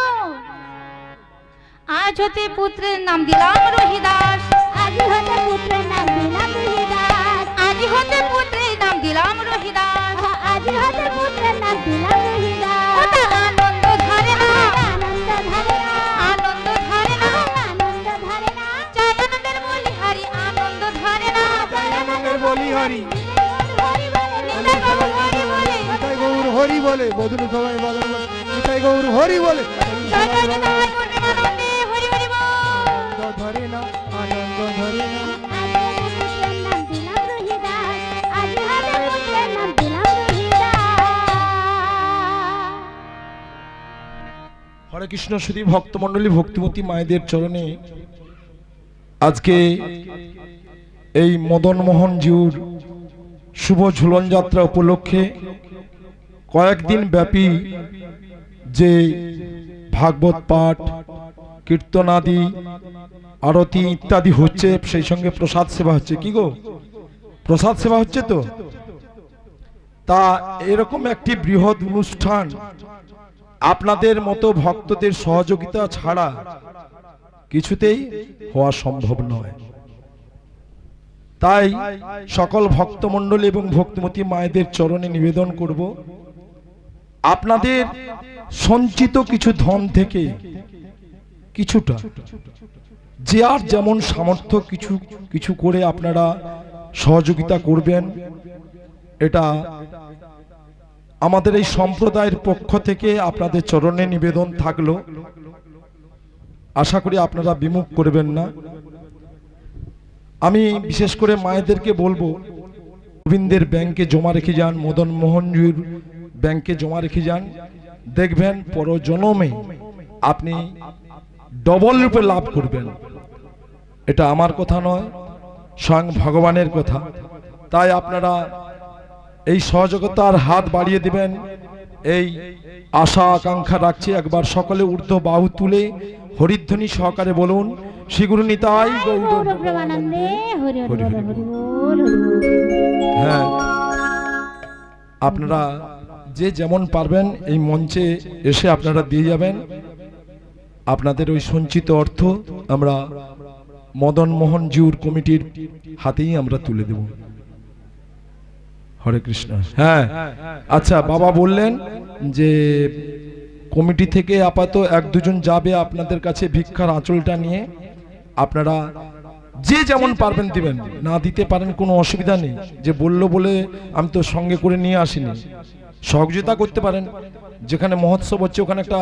আজ হতে পুত্রের নাম দিলাম রহিদাস আজি হতে পুত্রের নাম দিলাম রহিদাস আজি হতে পুত্রের নাম দিলাম রহিদাস আজি হতে পুত্রের নাম দিলাম রহিদাস ওটা আনন্দ ধরে না আনন্দ ধরে না আনন্দ ধরে না আনন্দ ধরে না জয় আনন্দের বলি হারি আনন্দ ধরে না আনন্দের বলি হরি হরি বলে নিতাই গৌর হরি বলে নিতাই গৌর হরি বলে বদল সবাই বদল নিতাই গৌর হরি বলে জয় জয় নিতাই গৌর প্রেমানন্দে হরি হরি বল আনন্দ ধরে না আনন্দ ধরে না আজি হতে পুত্রের নাম দিলাম রহিদাস আজি হতে পুত্রের নাম দিলাম রহিদাস হরে কৃষ্ণ শ্রী ভক্তমণ্ডলী ভক্তিমতী মায়েদের চরণে আজকে এই মদন মোহন জিউর শুভ ঝুলন যাত্রা উপলক্ষে কয়েকদিন ব্যাপী যে ভাগবত পাঠ কীর্তনাদি আরতি ইত্যাদি হচ্ছে, সেই সঙ্গে প্রসাদ সেবা হচ্ছে। কি গো, প্রসাদ সেবা হচ্ছে তো? তা এরকম একটি বৃহৎ অনুষ্ঠান আপনাদের মতো ভক্তদের সহযোগিতা ছাড়া কিছুতেই হওয়া সম্ভব নয়। তাই সকল ভক্তমণ্ডলী এবং ভক্তিমতী মায়েদের চরণে নিবেদন করব, আপনাদের সঞ্চিত কিছু ধন থেকে কিছুটা, যে আর যেমন সামর্থ্য কিছু কিছু করে আপনারা সহযোগিতা করবেন। এটা আমাদের এই সম্প্রদায়ের পক্ষ থেকে আপনাদের চরণে নিবেদন থাকলো। আশা করি আপনারা বিমুখ করবেন না। আমি বিশেষ করে মায়েদেরকে বলবো, গোবিন্দের ব্যাংকে জমা রেখে যান, মদন মোহনজির ব্যাংকে জমা রেখে যান, দেখবেন পরজন্মে আপনি ডবল রূপে লাভ করবেন। এটা আমার কথা নয়, স্বয়ং ভগবানের কথা। তাই আপনারা এই সহযোগিতার হাত বাড়িয়ে দিবেন, এই আশা আকাঙ্ক্ষা রাখছি। একবার সকলে ঊর্ধ্ব বাহু তুলে হরিধ্বনি সহকারে বলুন, শ্রী গুরু নিতাই গৌর গৌর প্রেমানন্দে হরি হরি বল, হরি বল, হরি বল। হ্যাঁ, আপনারা যে যেমন পারবেন এই মঞ্চে এসে আপনারা দিয়ে যাবেন। আপনাদের ওই সঞ্চিত অর্থ আমরা মদন মোহন জিউর কমিটির হাতেই আমরা তুলে দেব। হরে কৃষ্ণ। হ্যাঁ, আচ্ছা, বাবা বললেন যে কমিটি থেকে আপাতত এক দুজন যাবে আপনাদের কাছে ভিক্ষার আঁচলটা নিয়ে। আপনারা যে যেমন পারবেন দিবেন, না দিতে পারেন কোনো অসুবিধা নেই। যে বললো বলে আমি তো সঙ্গে করে নিয়ে আসিনি, সহযোগিতা করতে পারেন। যেখানে মহোৎসব হচ্ছে ওখানে একটা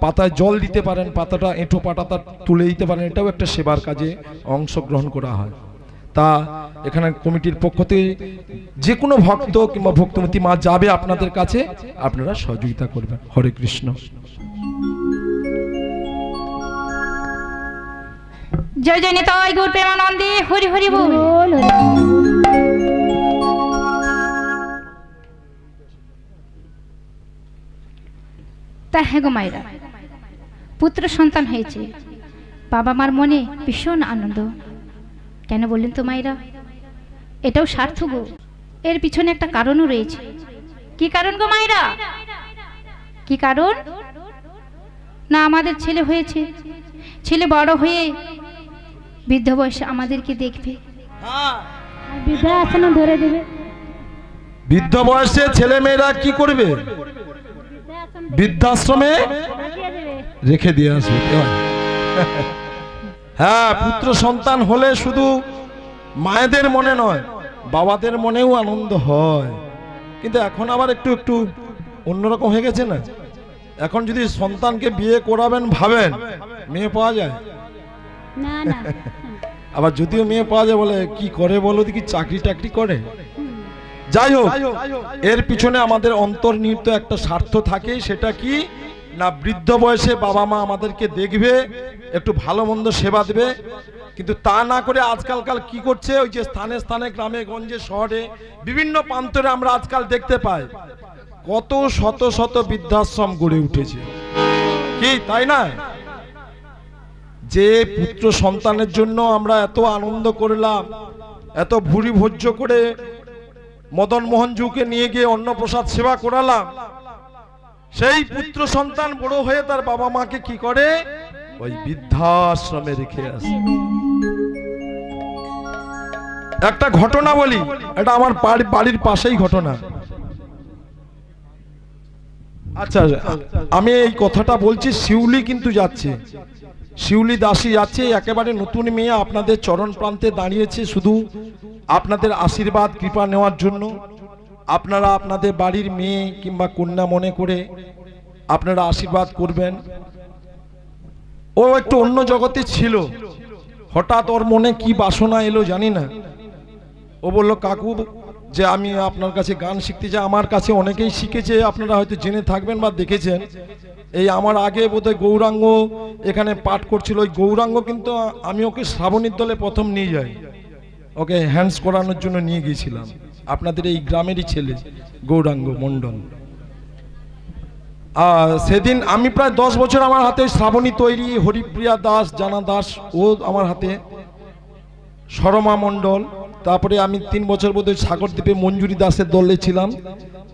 পাতায় জল দিতে পারেন, পাতাটা এঁঠো পাতাটা তুলে দিতে পারেন, এটাও একটা সেবার কাজে অংশগ্রহণ করা হয়। তা এখানে কমিটির পক্ষ থেকে যে কোনো ভক্ত কিংবা ভক্তমতী মা যাবে আপনাদের কাছে, আপনারা সহযোগিতা করবেন। হরে কৃষ্ণ। জয় জয় নিতাই গৌর প্রেমানন্দে হরি হরি বল। বল, হরি বল। তা হ্যাঁ গো মায়েরা, পুত্র সন্তান হয়েছে, বাবা মার মনে ভীষণ আনন্দ। কেন বললেন তো মায়েরা? এটাও সার্থক গো, এর পিছনে একটা কারণও রয়েছে। কি কারণ গো মায়েরা? কি কারণ? না আমাদের ছেলে হয়েছে, ছেলে বড় হয়ে বৃদ্ধ বয়সে আমাদেরকে দেখবে, আর বৃদ্ধাশ্রম ধরে দেবে। বৃদ্ধ বয়সে ছেলে মেয়েরা কি করবে? বৃদ্ধাশ্রমে রাখিয়ে দেবে। রেখে দিয়ে আসবে। হ্যাঁ, পুত্র সন্তান হলে শুধু মায়েদের মনে নয়, বাবাদের মনেও আনন্দ হয়। কিন্তু এখন আবার একটু একটু অন্যরকম হয়ে গেছে না। এখন যদি সন্তানকে বিয়ে করাবেন ভাবেন মেয়ে পাওয়া যায়, না না আবার যদিও মেয়ে পাওয়া যায় বলে কি করে বলো দেখি, চাকরি টাকরি করে। হুম, যাই হোক, এর পিছনে আমাদের অন্তর্নিহিত একটা স্বার্থ থাকে। সেটা কি না, বৃদ্ধ বয়সে বাবা মা আমাদেরকে দেখবে, একটু ভালো মন্দ সেবা দেবে। কিন্তু তা না করে আজকালকাল কি করছে, ওই যে স্থানে স্থানে গ্রামে গঞ্জে শহরে বিভিন্ন প্রান্তরে আমরা আজকাল দেখতে পাই কত শত শত বৃদ্ধাশ্রম গড়ে উঠেছে, কি তাই না? যে পুত্র সন্তানের জন্য আমরা এত আনন্দ করলাম, এত ভুরি ভোজ্য করে মদন মোহন জুকে নিয়ে গিয়ে অন্নপ্রসাদ সেবা করালাম, সেই পুত্র সন্তান বড় হয়ে তার বাবা মাকে কি করে, ওই বৃদ্ধাশ্রমে রেখে আসে। একটা ঘটনা বলি, এটা আমার বাড়ির পাশেই ঘটনা। আচ্ছা, আমি এই কথাটা বলছি, শিউলি কিন্তু যাচ্ছে, শিউলি দাসী যাচ্ছে, একেবারে নতুন মেয়ে আপনাদের চরণ প্রান্তে দাঁড়িয়েছে শুধু আপনাদের আশীর্বাদ কৃপা নেওয়ার জন্য। আপনারা আপনাদের বাড়ির মেয়ে কিংবা কন্যা মনে করে আপনারা আশীর্বাদ করবেন। ও একটু অন্য জগতে ছিল, হঠাৎ ওর মনে কি বাসনা এলো জানি না। ও বলল, কাকু যে আমি আপনার কাছে গান শিখতে চাই। আমার কাছে অনেকেই শিখেছে, আপনারা হয়তো জেনে থাকবেন বা দেখেছেন। এই আমার আগে বোধহয় গৌরাঙ্গ এখানে পাঠ করছিল, ওই গৌরাঙ্গ কিন্তু আমি ওকে শ্রাবণীর দলে প্রথম নিয়ে যাই, ওকে হ্যান্ডস করানোর জন্য নিয়ে গিয়েছিলাম। আপনাদের এই গ্রামেরই ছেলে গৌরাঙ্গ মণ্ডল। সেদিন আমি প্রায় 10 বছর আমার হাতে শ্রাবণী তৈরি, হরিপ্রিয়া দাস, জানা দাস ও আমার হাতে, শর্মা মণ্ডল। তারপরে আমি 3 বছর বোধহয় সাগরদ্বীপে মঞ্জুরি দাসের দলে ছিলাম।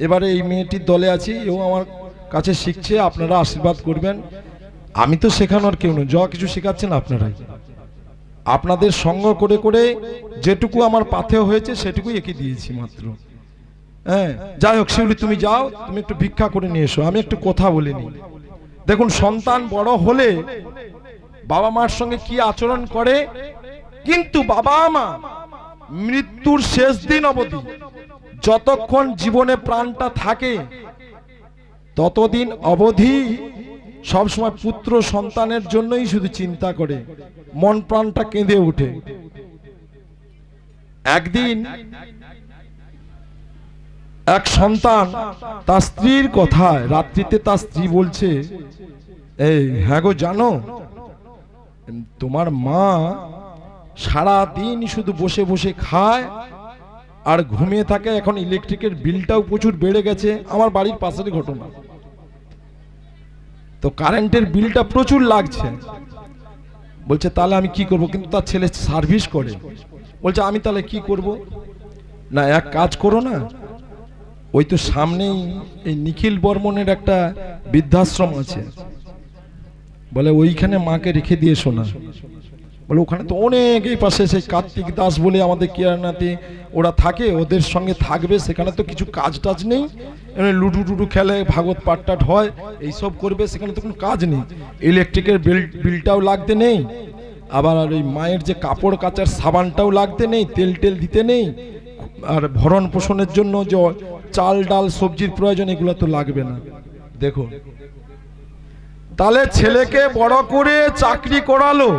এবারে এই মেয়েটির দলে আছি, ও আমার কাছে শিখছে। আপনারা আশীর্বাদ করবেন। আমি তো শেখানোর কেউ নয়, যা কিছু শেখাচ্ছেন আপনারাই। আপনাদের সঙ্গ করে করে যেটুকু আমার পাথেয় হয়েছে সেটুকুই একে দিয়েছি মাত্র। হ্যাঁ, যাই হোক, শিউলি তুমি যাও, তুমি একটু ভিক্ষা করে নিয়ে এসো, আমি একটু কথা বলে নিই। দেখুন, সন্তান বড় হলে বাবা মার সঙ্গে কি আচরণ করে, কিন্তু বাবা মা মৃত্যুর শেষ দিন অবধি যতক্ষণ জীবনে প্রাণটা থাকে ততদিন অবধি সবসময় পুত্র সন্তানের জন্যই শুধু চিন্তা করে, মন প্রাণটা কেঁদে ওঠে। একদিন এক সন্তান তার স্ত্রীর কথায়, রাত্রিতে তার স্ত্রী বলছে, এই হ্যাঁ গো, জানো তোমার মা সারা দিন শুধু বসে বসে খায় আর ঘুমিয়ে থাকে, এখন ইলেকট্রিকের বিলটাও প্রচুর বেড়ে গেছে। আমার বাড়ির পাশের ঘটনা, তো কারেন্টের বিলটা প্রচুর লাগছে। বলছে তাহলে আমি কি করব, কিন্তু তার ছেলে সার্ভিস করে। বলছে আমি তাহলে কি করব, না এক কাজ করো না, ওই তো সামনেই এই নিখিল বর্মনের একটা বৃদ্ধাশ্রম আছে, বলে ওইখানে মাকে রেখে দিয়ে শোনা। বলে ওখানে তো অনেক, এই পাশে সেই কার্তিক দাস বলে আমাদের কেরানাতে ওরা থাকে, ওদের সঙ্গে থাকবে, সেখানে তো কিছু কাজ টাজ নেই, লুডু টুডু খেলে, ভাগবত পাঠ টাঠ হয়, এইসব করবে, সেখানে তো কোনো কাজ নেই, ইলেকট্রিকের বিলটাও লাগতে নেই, আবার আর ওই মায়ের যে কাপড় কাচার সাবানটাও লাগতে নেই, তেল টেল দিতে নেই, আর ভরণ পোষণের জন্য যে চাল ডাল সবজির প্রয়োজন এগুলো তো লাগবে না। দেখুন, তাহলে ছেলেকে বড় করে চাকরি করালো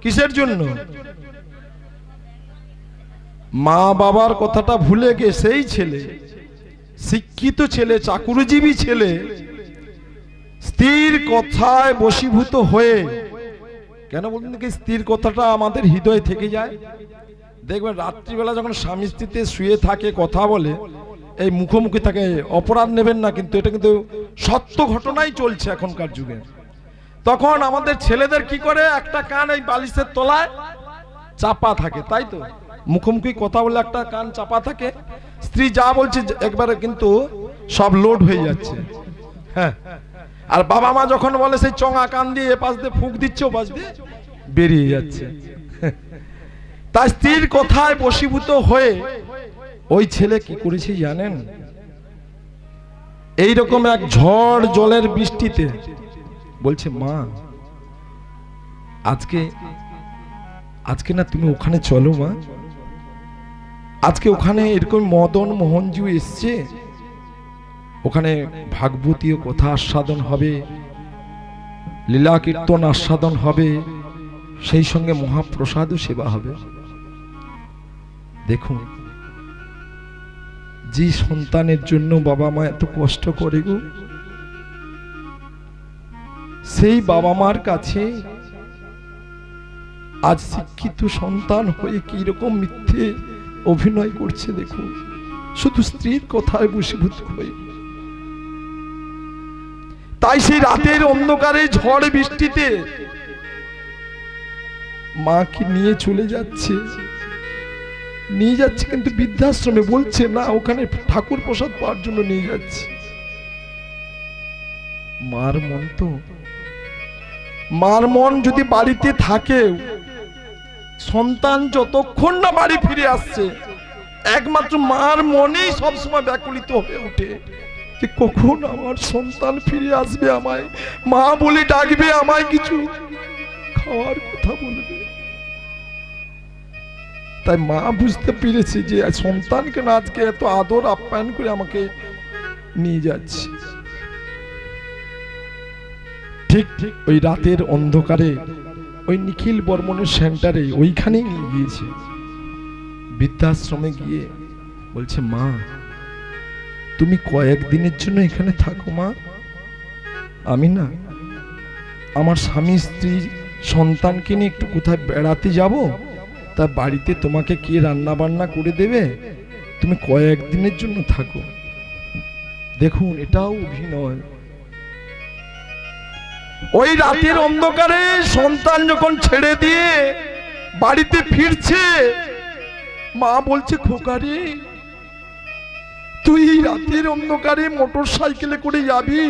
কিসের জন্য? মা বাবার কথাটা ভুলে গিয়ে সেই ছেলে, শিক্ষিত ছেলে, চাকুরিজীবী ছেলে, স্ত্রীর কথায় বশীভূত হয়ে, কেন বলুন কি স্ত্রীর কথাটা আমাদের হৃদয়ে থেকে যায়। দেখবেন রাত্রিবেলা যখন স্বামী স্ত্রীতে শুয়ে থাকে, কথা বলে, এই মুখোমুখি থাকে, অপরাধ নেবেন না, কিন্তু এটা কিন্তু সত্য ঘটনাই চলছে এখনকার যুগে। তখন আমাদের ছেলেদের কি করে, একটা কান এই বালিশের তলায় চাপা থাকে, তাই তো, মুখোমুখি কথা বলে একটা কান চাপা থাকে, স্ত্রী যা বলছে একবারে কিন্তু সব লোড হয়ে যাচ্ছে। হ্যাঁ, আর বাবা মা যখন বলে সেই চঙা কান দিয়ে এপাশ দিয়ে ফুঁক দিচ্ছে, ওপাশ দিয়ে বেরিয়ে যাচ্ছে। তাই স্ত্রীর কথায় বশীভূত হয়ে ওই ছেলে কি করেছে জানেন? এইরকম এক ঝড় জলের বৃষ্টিতে বলছে, মা আজকে না তুমি ওখানে চলো মা, আজকে ওখানে এরকম মদন মোহনজিও এসছে, ওখানে ভাগবতীয় কথা আস্বাদন হবে, লীলা কীর্তন আস্বাদন হবে, সেই সঙ্গে মহাপ্রসাদও সেবা হবে। দেখুন, যে সন্তানের জন্য বাবা মা এত কষ্ট করে গো, সেই বাবা মার কাছে আজ শিক্ষিত সন্তান হয়ে কি রকম মিথ্যে অভিনয় করছে দেখুন, শুধু স্ত্রীর কথায় বশীভূত হয়ে। তাই সেই রাতের অন্ধকারে ঝড় বৃষ্টিতে মাকে নিয়ে চলে যাচ্ছে, কিন্তু বৃদ্ধাশ্রমে বলছে না, ওখানে ঠাকুর প্রসাদ পাওয়ার জন্য নিয়ে যাচ্ছে। মার মন যদি বাড়িতে থাকে, সন্তান যতক্ষণ না বাড়ি ফিরে আসছে, একমাত্র মার মনেই সবসময় ব্যাকুলিত হয়ে ওঠে যে কখন আমার সন্তান ফিরে আসবে, আমায় মা বলে ডাকবে, আমায় কিছু খাওয়ার কথা বলবে। তাই মা বুঝতে পেরেছে যে সন্তানকে না আজকে এত আদর আপ্যায়ন করে আমাকে নিয়ে যাচ্ছে। ঠিক ঠিক ওই রাতের অন্ধকারে ওই নিখিল বর্মনের সেন্টারে ওইখানেই নিয়ে গিয়েছে। বৃদ্ধাশ্রমে গিয়ে বলছে, মা তুমি কয়েকদিনের জন্য এখানে থাকো মা, আমি না আমার স্বামী স্ত্রী সন্তানকে নিয়ে একটু কোথায় বেড়াতে যাব, তা বাড়িতে তোমাকে কে রান্না বান্না করে দেবে, তুমি কয়েকদিনের জন্য থাকো। দেখুন, এটাও অভিনয়। ওই রাতের অন্ধকারে সন্তান যখন ছেড়ে দিয়ে বাড়িতে ফিরছে, মা বলছে, খোকারে তুই রাতের অন্ধকারে মোটর সাইকেলে করে যাবি,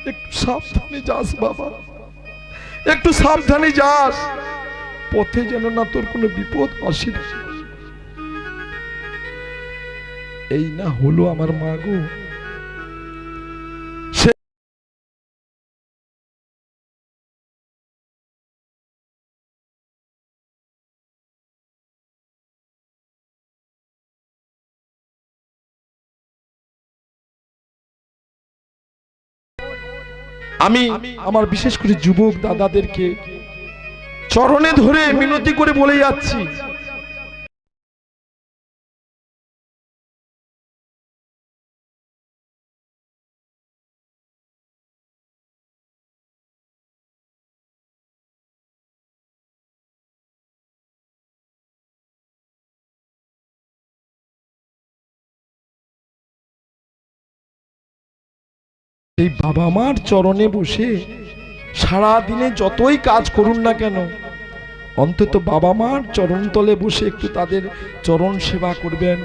একটু সাবধানে যাস বাবা, একটু সাবধানে যাস, পথে যেন না তোর কোনো বিপদ আসে। এই না হলো আমার মা গো। আমি আমার বিশেষ করে যুবক দাদাদেরকে চরণে ধরে মিনতি করে বলে যাচ্ছি, এই বাবা মার চরণে বসে সারা দিনে যতই কাজ করুন না কেন, অন্তত বাবা মার চরণ তলে বসে একটু তাদের চরণ সেবা করবেন,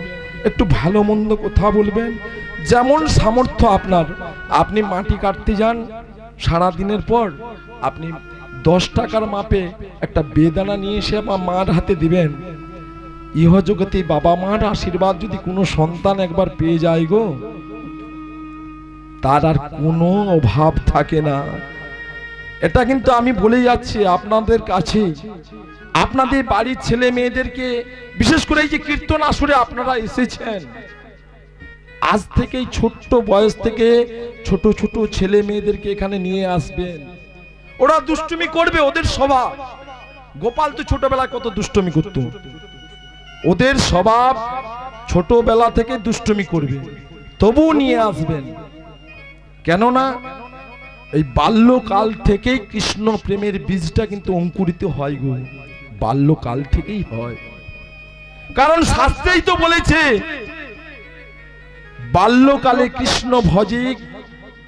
একটু ভালো মন্দ কথা বলবেন। যেমন সামর্থ্য আপনার, আপনি মাটি কাটতে যান, সারা দিনের পর আপনি 10 টাকার মাপে একটা বেদানা নিয়ে এসে আমার মার হাতে দিবেন। ইহজগতে বাবা মার আশীর্বাদ যদি কোনো সন্তান একবার পেয়ে যায় গো, তার আর কোনো অভাব থাকে না। এটা কিন্তু আমি বলে যাচ্ছি আপনাদের কাছে, আপনাদের বাড়ির ছেলে মেয়েদেরকে, বিশেষ করে এই যে কীর্তন আসরে আপনারা এসেছেন, আজ থেকেই ছোট্ট বয়স থেকে ছোট ছোট ছেলে মেয়েদেরকে এখানে নিয়ে আসবেন। ওরা দুষ্টুমি করবে, ওদের স্বভাব। গোপাল তো ছোটবেলায় কত দুষ্টুমি করত, ওদের স্বভাব ছোটবেলা থেকে দুষ্টুমি করবে, তবু নিয়ে আসবেন। কেননা এই বাল্যকাল থেকেই কৃষ্ণ প্রেমের বীজটা কিন্তু অঙ্কুরিত হয় গো, বাল্যকাল থেকেই হয়। কারণ শাস্ত্রেই তো বলেছে, বাল্যকালে কৃষ্ণ ভজে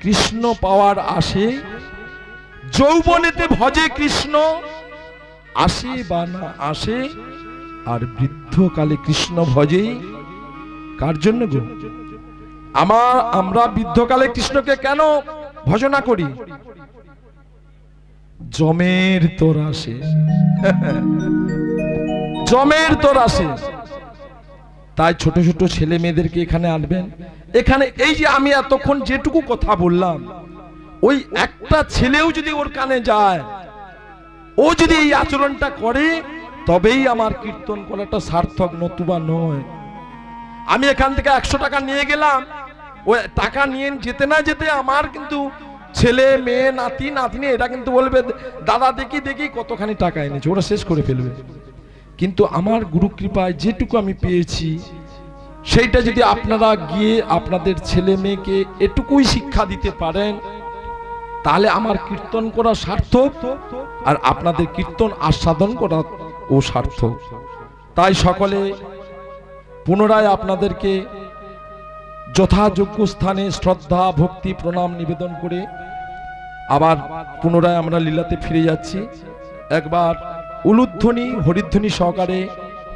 কৃষ্ণ পাওয়ার আসে, যৌবনেতে ভজে কৃষ্ণ আসে বা না আসে, আর বৃদ্ধকালে কৃষ্ণ ভজে কার জন্য গো? আমরা বৃদ্ধকালে কৃষ্ণকে কেন ভজনা করি? জমের তোর আসে, জমের তোর আসে। তাই ছোট ছোট ছেলে মেয়েদেরকে এখানে আনবেন। এখানে এই যে আমি এতক্ষণ যেটুকু কথা বললাম, ওই একটা ছেলেও যদি ওর কানে যায়, ও যদি এই আচরণটা করে, তবেই আমার কীর্তন করাটা সার্থক, নতুবা নয়। আমি এখান থেকে 100 টাকা নিয়ে গেলাম, ওই টাকা নিয়ে যেতে না যেতে আমার কিন্তু ছেলে মেয়ে নাতি নাতনি এটা কিন্তু বলবে দাদা দেখি দেখি কতখানি টাকা এনেছে, ওরা শেষ করে ফেলবে। কিন্তু আমার গুরু কৃপায় যেটুকু আমি পেয়েছি সেইটা যদি আপনারা গিয়ে আপনাদের ছেলে মেয়েকে এটুকুই শিক্ষা দিতে পারেন, তাহলে আমার কীর্তন করা সার্থক, আর আপনাদের কীর্তন আস্বাদন করা ও সার্থক। তাই সকলে পুনরায় আপনাদেরকে যথাযোগ্য স্থানে শ্রদ্ধা ভক্তি প্রণাম নিবেদন করে আবার পুনরায় আমরা লীলাতে ফিরে যাচ্ছি। একবার উলুধ্বনি হরিধ্বনি সহকারে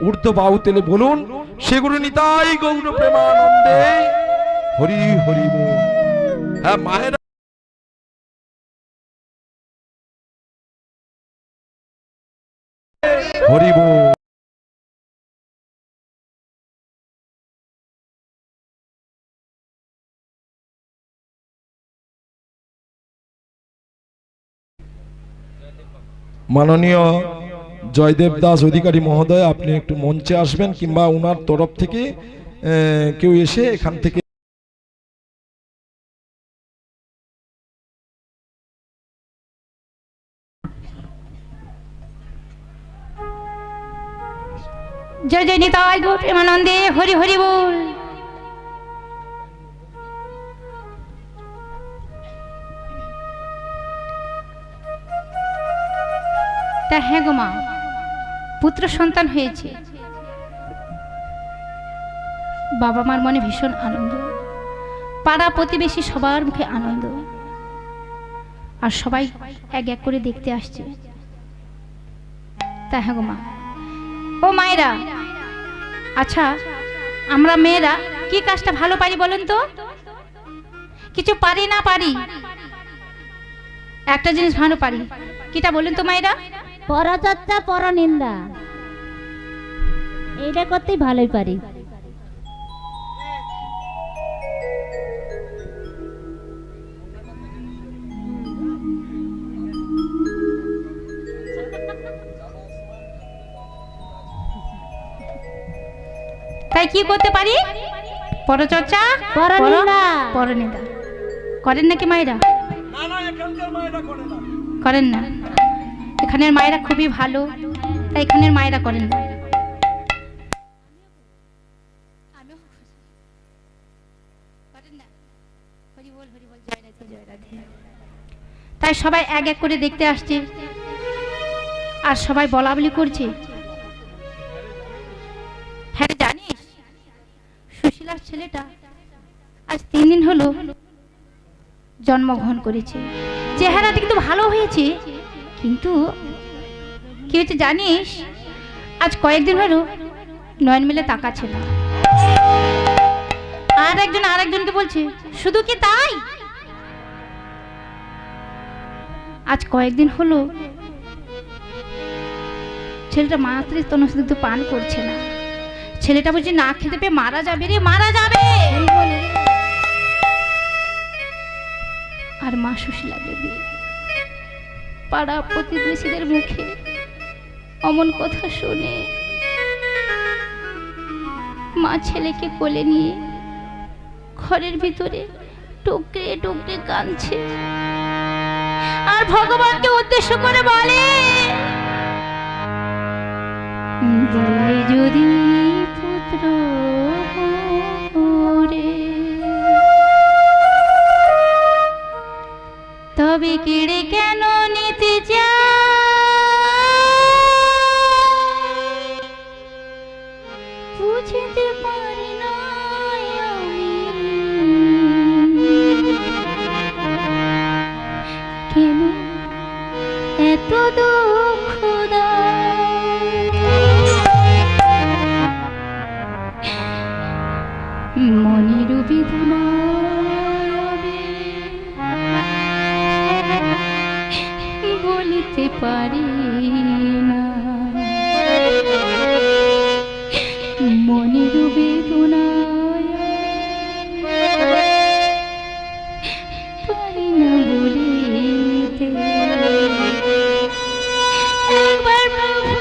ঊর্ধ্ব বাহু তেলে বলুন, শ্রী গুরু নিতাই গৌর প্রেমানন্দে হরি হরি বল। হ্যাঁ মায়েরা হরি বল। মাননীয় জয়দেব দাস অধিকারী মহোদয়, আপনি একটু মঞ্চে আসবেন, কিংবা ওনার তরফ থেকে কেউ এসে এখান থেকে জয় জয় নিতাই গৌর প্রেমানন্দে হরি হরি বল। তা হ্যাঁ গো মা, পুত্র সন্তান হয়েছে, বাবা মার মনে ভীষণ আনন্দ, পাড়া প্রতিবেশী সবার মুখে আনন্দ, আর সবাই এক এক করে দেখতে আসছে। তা হ্যাঁ গো মা, ও মায়েরা, আচ্ছা আমরা মেয়েরা কি কাজটা ভালো পারি বলেন তো? কিছু পারি না পারি, একটা জিনিস ভালো পারি, কিটা বলেন তো মায়েরা? পরচর্চা পরনিন্দা, এইটা করতেই ভালোই পারি। তাই কি করতে পারি? পরচর্চা পরনিন্দা। পরনিন্দা করেন নাকি মায়েরা? করেন না, এখানের মায়েরা খুবই ভালো, তাই এখানের মায়েরা করেন না। তাই সবাই এক এক করে দেখতে আসছে, আর সবাই বলা বলি করছে। হ্যাঁ জানিস, সুশীলার ছেলেটা আজ 3 দিন হলো জন্মগ্রহণ করেছে, চেহারাটা কিন্তু ভালো হয়েছে, কিন্তু কি হয়েছে জানিস, আজ কয়েকদিন হলো নয়ন মিলে তাকাচ্ছে না। আর একজন আরেকজনকে বলছে, শুধু কি তাই, আজ কয়েকদিন হলো ছেলেটা মাতৃ স্তনস্তুত পান করছে না। ছেলেটা বলছে না খেতে পেয়ে মারা যাবে রে, মারা যাবে। আর মা সুশীলা দেবী পাড়া প্রতিবেশীদের মুখে অমন কথা শুনে মা ছেলেকে কোলে নিয়ে ঘরের ভিতরে টুকরে টুকরে কাঁদছে, আর ভগবানকে উদ্দেশ্য করে বলে, দিলে যদি পুত্র ওরে, তবে কেড়ে কেন নিতে বুঝতে পারি না আমি, কেন এত দুঃখ মনের বেদনা বলিতে পারি না, মনের বেদনা পারি না বলিতে। একবার প্রভু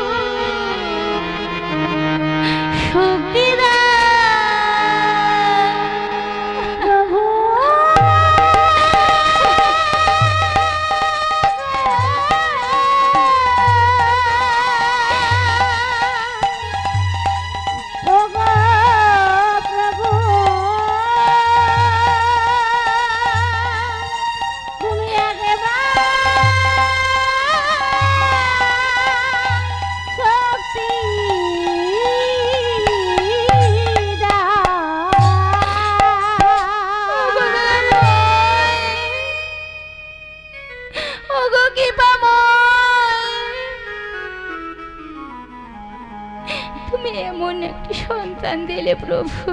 প্রভু,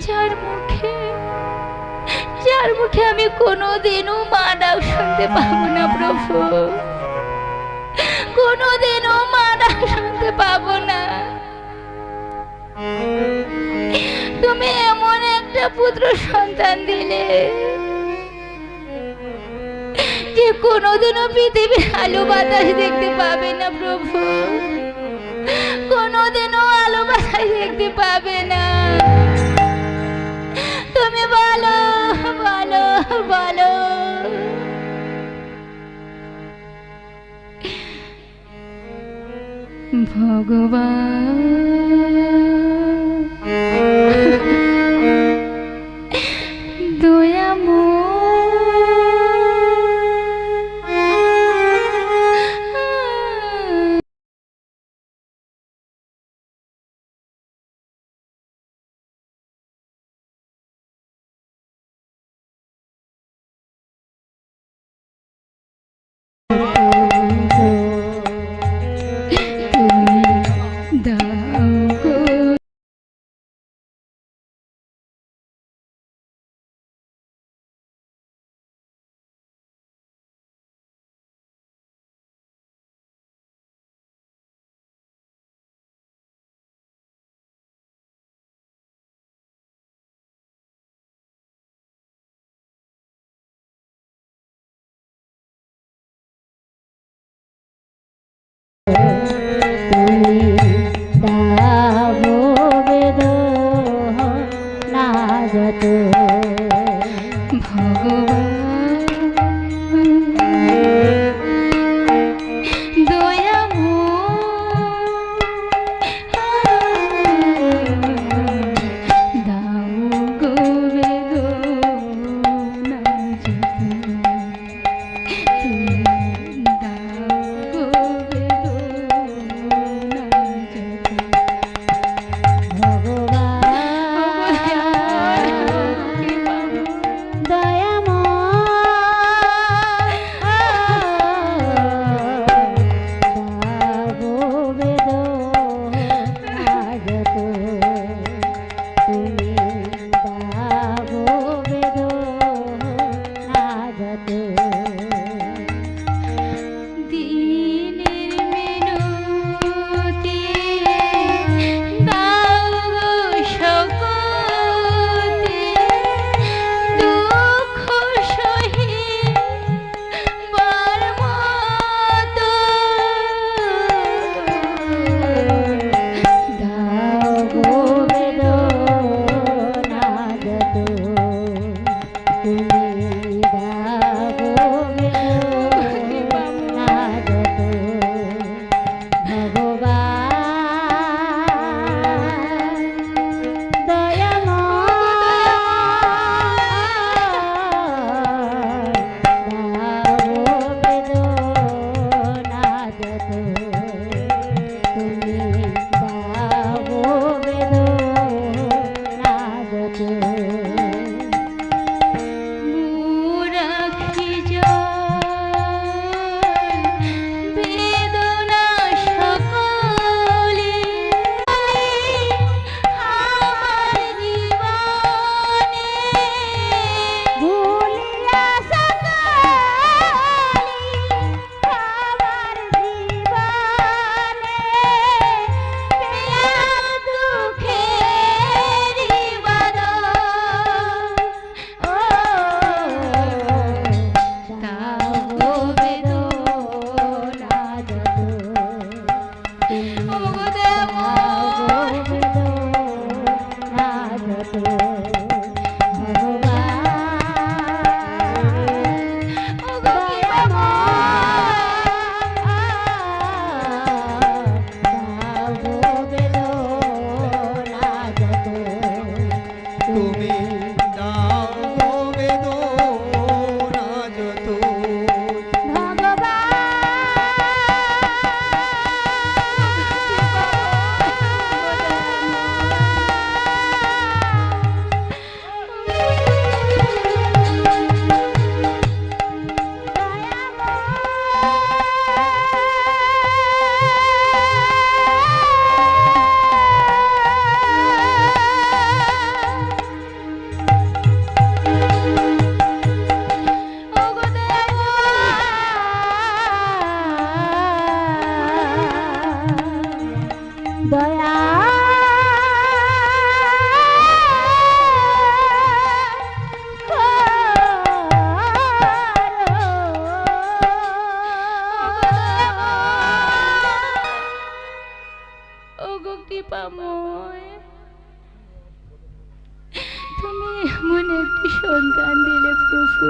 যার মুখে আমি কোনোদিনও মা ডাক শুনতে পাবো না প্রভু, কোনোদিনও মা ডাক শুনতে পাবো না। তুমি এমন একটা পুত্র সন্তান দিলে যে কোনোদিনও পৃথিবীর আলো বাতাস দেখতে পাবে না প্রভু, কোনোদিনও আলো বাতাস দেখতে পাবে না। তুমি বলো বলো বলো। ভগবান একটি সন্তান দিলে প্রভু,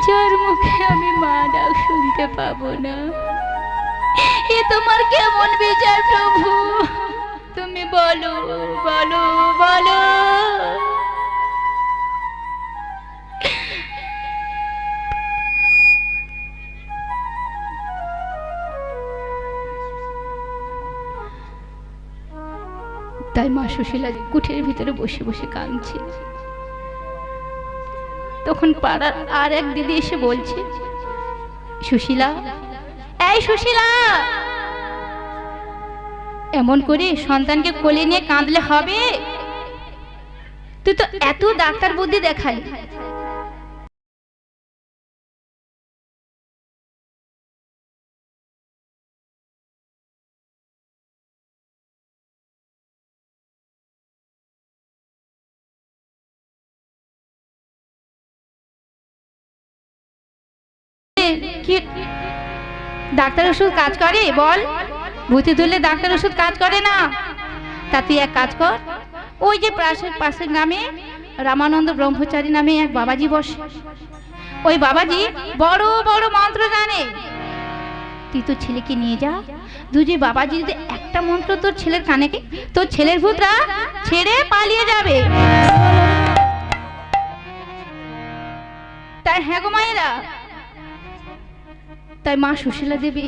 যার মুখে আমি মা ডাক শুনতে পাবো না। এ তোমার কেমন বিচার প্রভু? তুমি বলো বলো বলো। তাই মা সুশীলা কুঠের ভিতরে বসে বসে কাঁদছে। তখন পাড়ার আর এক দিদি এসে বলছে, সুশীলা, এই সুশীলা, এমন করে সন্তানকে কোলে নিয়ে কাঁদলে হবে? তুই তো এত ডাক্তার বুদ্ধি দেখালি, কি ডাক্তার ওষুধ কাজ করে বল? ভূতে ধরলে ডাক্তার ওষুধ কাজ করে না। তা তুই এক কাজ কর, ওই যে পাশের গ্রামে রামানন্দ ব্রহ্মচারী নামে এক বাবাজি বসে, ওই বাবাজি বড় বড় মন্ত্র জানে। তুই তোর ছেলেকে নিয়ে যা, দুজি বাবাজি যদি একটা মন্ত্র তোর ছেলের কানে, তোর ছেলের ভূতরা ছেড়ে পালিয়ে যাবে। তাই হ্যাঁ গো মায়েরা। তাই মা সুশীলা দেবী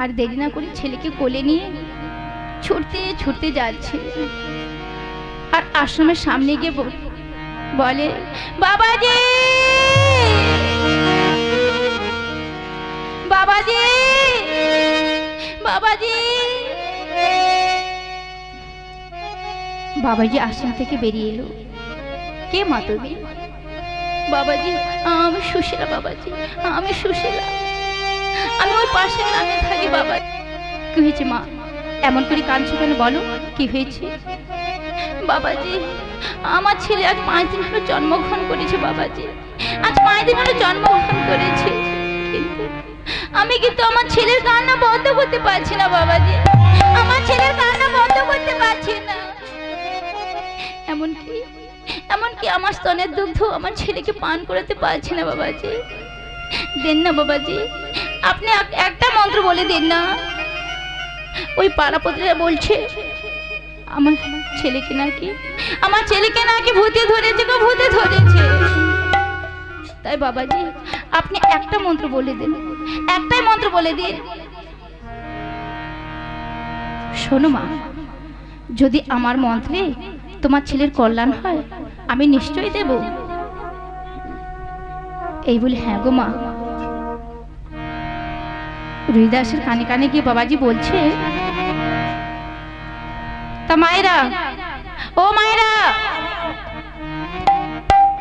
আর দেরি না করে ছেলেকে কোলে নিয়ে ছুটতে ছুটতে যাচ্ছে, আর আশ্রমের সামনে গিয়ে বলে, বাবাজি বাবাজি বাবাজি। বাবাজি আশ্রম থেকে বেরিয়ে এলো। কে মা তুমি? বাবাজি, আমি সুশীলা। বাবাজি, আমি সুশীলা, আমি ওই পাশে গ্রামে থাকি। বাবা, কি হয়েছে মা? এমন করে কাঁদছো কেন? বলো কি হয়েছে? বাবাজি, আমার ছেলে আজ 5 দিন হলো জন্মগ্রহণ করেছে। বাবাজি, আজ 5 দিন হলো জন্মগ্রহণ করেছে, আমি কিন্তু আমার ছেলের কান্না বন্ধ করতে পারছি না। বাবাজি, আমার ছেলের কান্না বন্ধ করতে পারছি না। এমনকি আমার স্তনের দুগ্ধ আমার ছেলেকে পান করাতে পারছি না। বাবাজি, দেন না বাবাজি, আপনি একটা মন্ত্র বলে দিন না। ওই পাড়াপতিরা বলছে আমার ছেলেকে নাকি ভূতে ধরেছে গো, ভূতে ধরেছে। তাই বাবাজি, আপনি একটা মন্ত্র বলে দিন, একটাই মন্ত্র বলে দিন। শোনো মা, যদি আমার মন্ত্রে তোমার ছেলের কল্যাণ হয়, আমি নিশ্চয়ই দেব। এই বলে হ্যাঁ গো মা। রুইদাসের কানে কানে গিয়ে বাবাজি বলছে, তা মায়েরা, ও মায়েরা,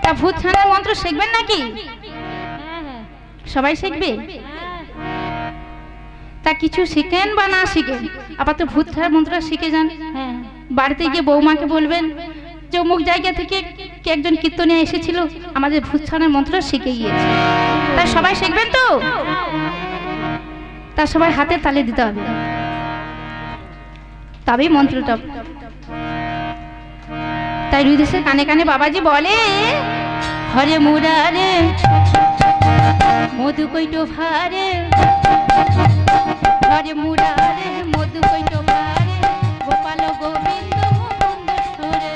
তা ভূত ছাড়ার মন্ত্র শিখবেন নাকি? সবাই শিখবে? তা কিছু শিখেন বা না শিখেন, আপাতত ভূত ছাড়ার মন্ত্রটা শিখে যান। বাড়িতে গিয়ে বৌমাকে বলবেন যে অমুক জায়গা থেকে একজন কীর্তনিয়া এসেছিল, আমাদের ভূত ছাড়ার মন্ত্রটা শিখে গিয়েছে। তাই সবাই শিখবেন তো? তা সবাই হাতে তালে দিতে হবে, তবেই মন্ত্রটা। তাই রুইদাসের কানে কানে বাবাজি বলে, হরে মুরারে মধু কৈট ভারে, হরে মুরারে মধু কৈট ভারে, গোপাল গোবিন্দ মুকুন্দ সুরে।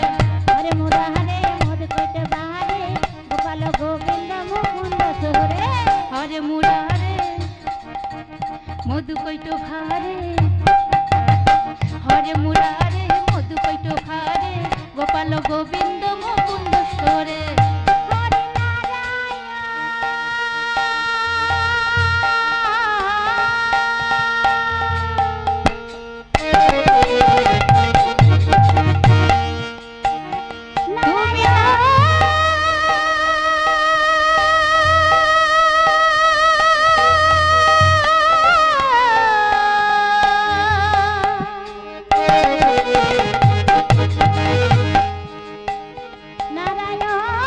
হরে মুরারে মধু কৈট ভারে, গোপাল গোবিন্দ মুকুন্দ সুরে। হরে মুরারে মধু কৈট ভারে, হরে মুরারে মধু কৈট ভারে, গোপাল গোবিন্দ মুকুন্দ সুরে। নারায়ণ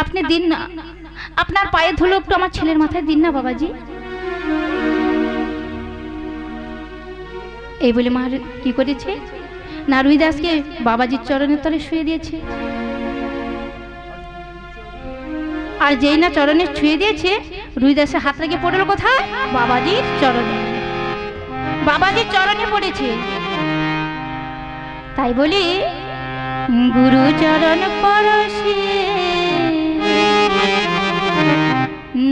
আপনি দিন না, আপনার পায়ে ধুলো একটু আমার ছেলের মাথায় দিন না বাবাজি। এই বলে মা কি করেছে না রুইদাসকে বাবাজির চরণের তলে শুয়ে দিয়েছে। আর যেই না চরণে ছুঁয়ে দিয়েছে, রুইদাসের হাত লেগে পড়লো কোথায়? বাবাজির চরণে। বাবাজির চরণে পড়েছে। তাই বলি গুরু চরণ পরশে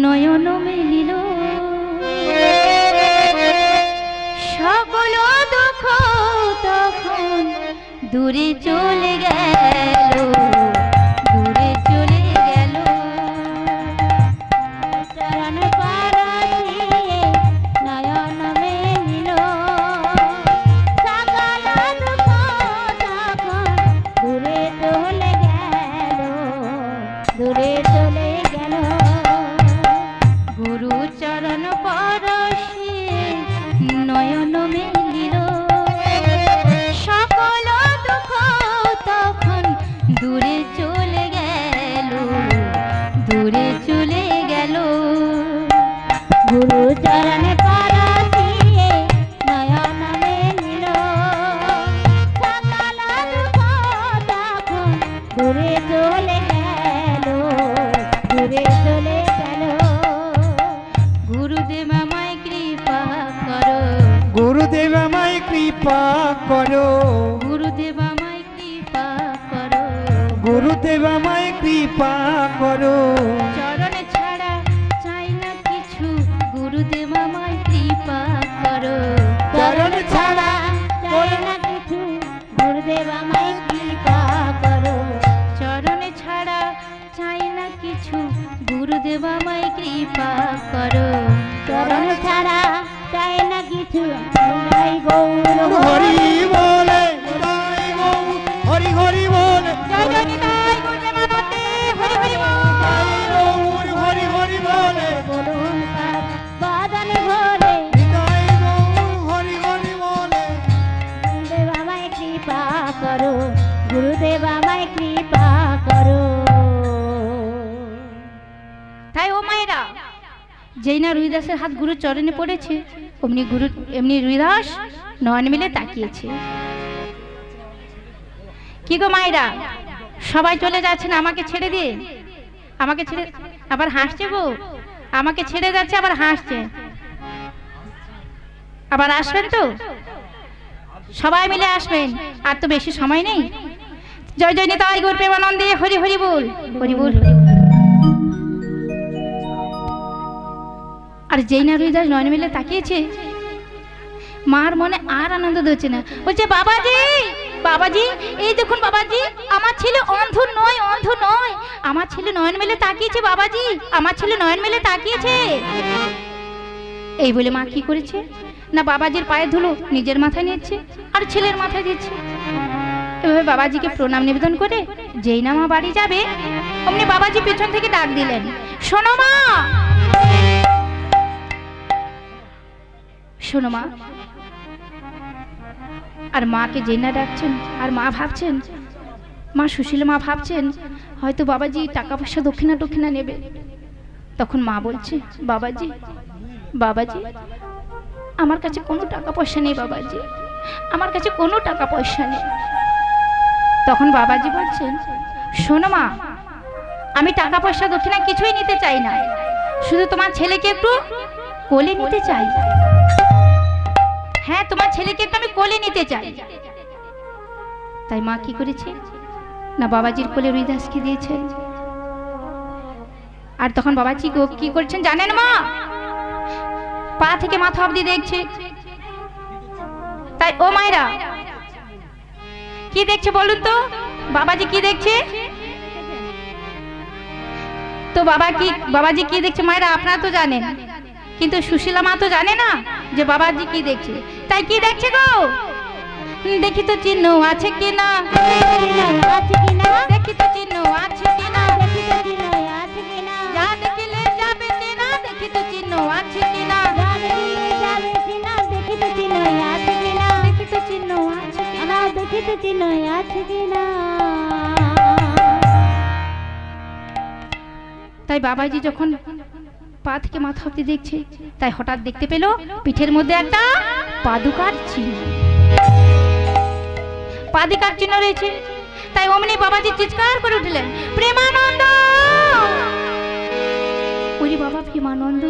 নয়ন মেলিল, সকল দুঃখ তখন দূরে চলে গেল, দূরে চলে গেল। চরণ পরশে নয়ন মেলিল, সকল দুঃখ তখন দূরে চলে গেল, দূরে চলে গেল। গুরু চরণ পরশে নয়ন মেলিল, সকল দুঃখ তখন দূরে চলে গেল, দূরে চলে গেল। গুরু চরণ পরশে নয়ন মেলিল, সকল দুঃখ তখন দূরে চলে গেল, দূরে চলে গেল। গুরুদেব আমায় কৃপা করো, গুরুদেব আমায় কৃপা করো, গুরুদেব আমায় কৃপা করো। গুরুদেব আমায় কৃপা করো। চরণে ছাড়া চাই না কিছু, গুরুদেব আমায় কৃপা করো। চরণ ছাড়া চাই না কিছু, গুরুদেব আমায় কৃপা করো। চরণে ছাড়া চাই না কিছু, গুরুদেব আমায় কৃপা করো। চরণ ছাড়া চাই না কিছু, নাই গৌর হরি বলে নিতাই গৌর, হরি হরি বলে জয় জয় নিতাই গুরুদেব আনন্দে, হরি হরি বল। গৌর, হরি হরি বলে বলুন বাদন ভরে, নিতাই গৌর, হরি হরি বলে। গুরুদেব আমায় কৃপা করো, গুরুদেব আমায় কৃপা করো। তাই ও মায়েরা, যেই না রুইদাসের হাত গুরুর চরণে পড়েছে, এমনি রুইদাস নয়ন মিলে তাকিয়েছে। কি গো মায়েরা, সবাই চলে যাচ্ছেন আমাকে ছেড়ে দিয়ে, আমাকে ছেড়ে আবার হাসছে গো, আমাকে ছেড়ে যাচ্ছে আবার হাসছে। আবার আসবেন তো, সবাই মিলে আসবেন, আর তো বেশি সময় নেই। জয় জয় নিতাই গৌর প্রেমানন্দে, হরি হরি বল, হরি বল। আর যেই না রুইদাস নয়ন মিলে তাকিয়েছে, মার মনে আর আনন্দ হচ্ছে না। বলছে বাবাজি, বাবাজি, এই দেখুন বাবাজি, আমার ছেলে অন্ধ নয়, অন্ধ নয়, আমার ছেলে নয়ন মেলে তাকিয়েছে বাবাজি, আমার ছেলে নয়ন মেলে তাকিয়েছে। এই বলে মা কি করেছে না বাবাজির পায়ে ধুলো নিজের মাথায় নিচ্ছে আর ছেলের মাথায় দিচ্ছে। এভাবে বাবাজিকে প্রণাম নিবেদন করে যেই না মা বাড়ি যাবে, অমনি বাবাজি পেছন থেকে ডাক দিলেন, শোনো মা, শোনো মা। আর মাকে যেই না ডাকছেন, আর মা ভাবছেন, মা সুশীল মা ভাবছেন হয়তো বাবাজি টাকা পয়সা দক্ষিণা দক্ষিণা নেবে। তখন মা বলছে, বাবাজি, বাবাজি, আমার কাছে কোনো টাকা পয়সা নেই বাবাজি, আমার কাছে কোনো টাকা পয়সা নেই। তখন বাবাজি বলছেন, শোনো মা, আমি টাকা পয়সা দক্ষিণা কিছুই নিতে চাই না, শুধু তোমার ছেলেকে একটু কোলে নিতে চাই। হ্যাঁ, তোমার ছেলেকে একটু আমি কোলে নিতে চাই। তাই মা কি করেছে না বাবাজির কোলে রুইদাসকে দিয়েছেন। আর তখন বাবাজি কি করছেন জানেন মা? পা থেকে মাথা অবধি দেখছে। তাই ও মায়েরা, কি দেখছে বলুন তো? বাবাজি কি দেখছে? তো বাবাজি কি দেখছে মায়েরা আপনারা তো জানেন, কিন্তু সুশীলা মা তো জানে না যে বাবাজি কি দেখছে। তাই কি দেখছে গো? দেখি তো চিহ্ন আছে কিনা, দেখি তো চিহ্ন আছে কিনা, যা দেখিলে যাবে চেনা, দেখি তো চিহ্ন আছে কিনা, দেখি তো চিহ্ন আছে কিনা, দেখি তো চিহ্ন আছে কিনা। তাই বাবাজি যখন পা থেকে মাথা অব্দি দেখছে, তাই হঠাৎ দেখতে পেল পিঠের মধ্যে একটা পাদুকার চিহ্ন, পাদুকার চিহ্ন রয়েছে। তাই অমনি বাবাজি চিৎকার করে উঠলেন, প্রেমানন্দ! ওরে বাবা প্রেমানন্দ!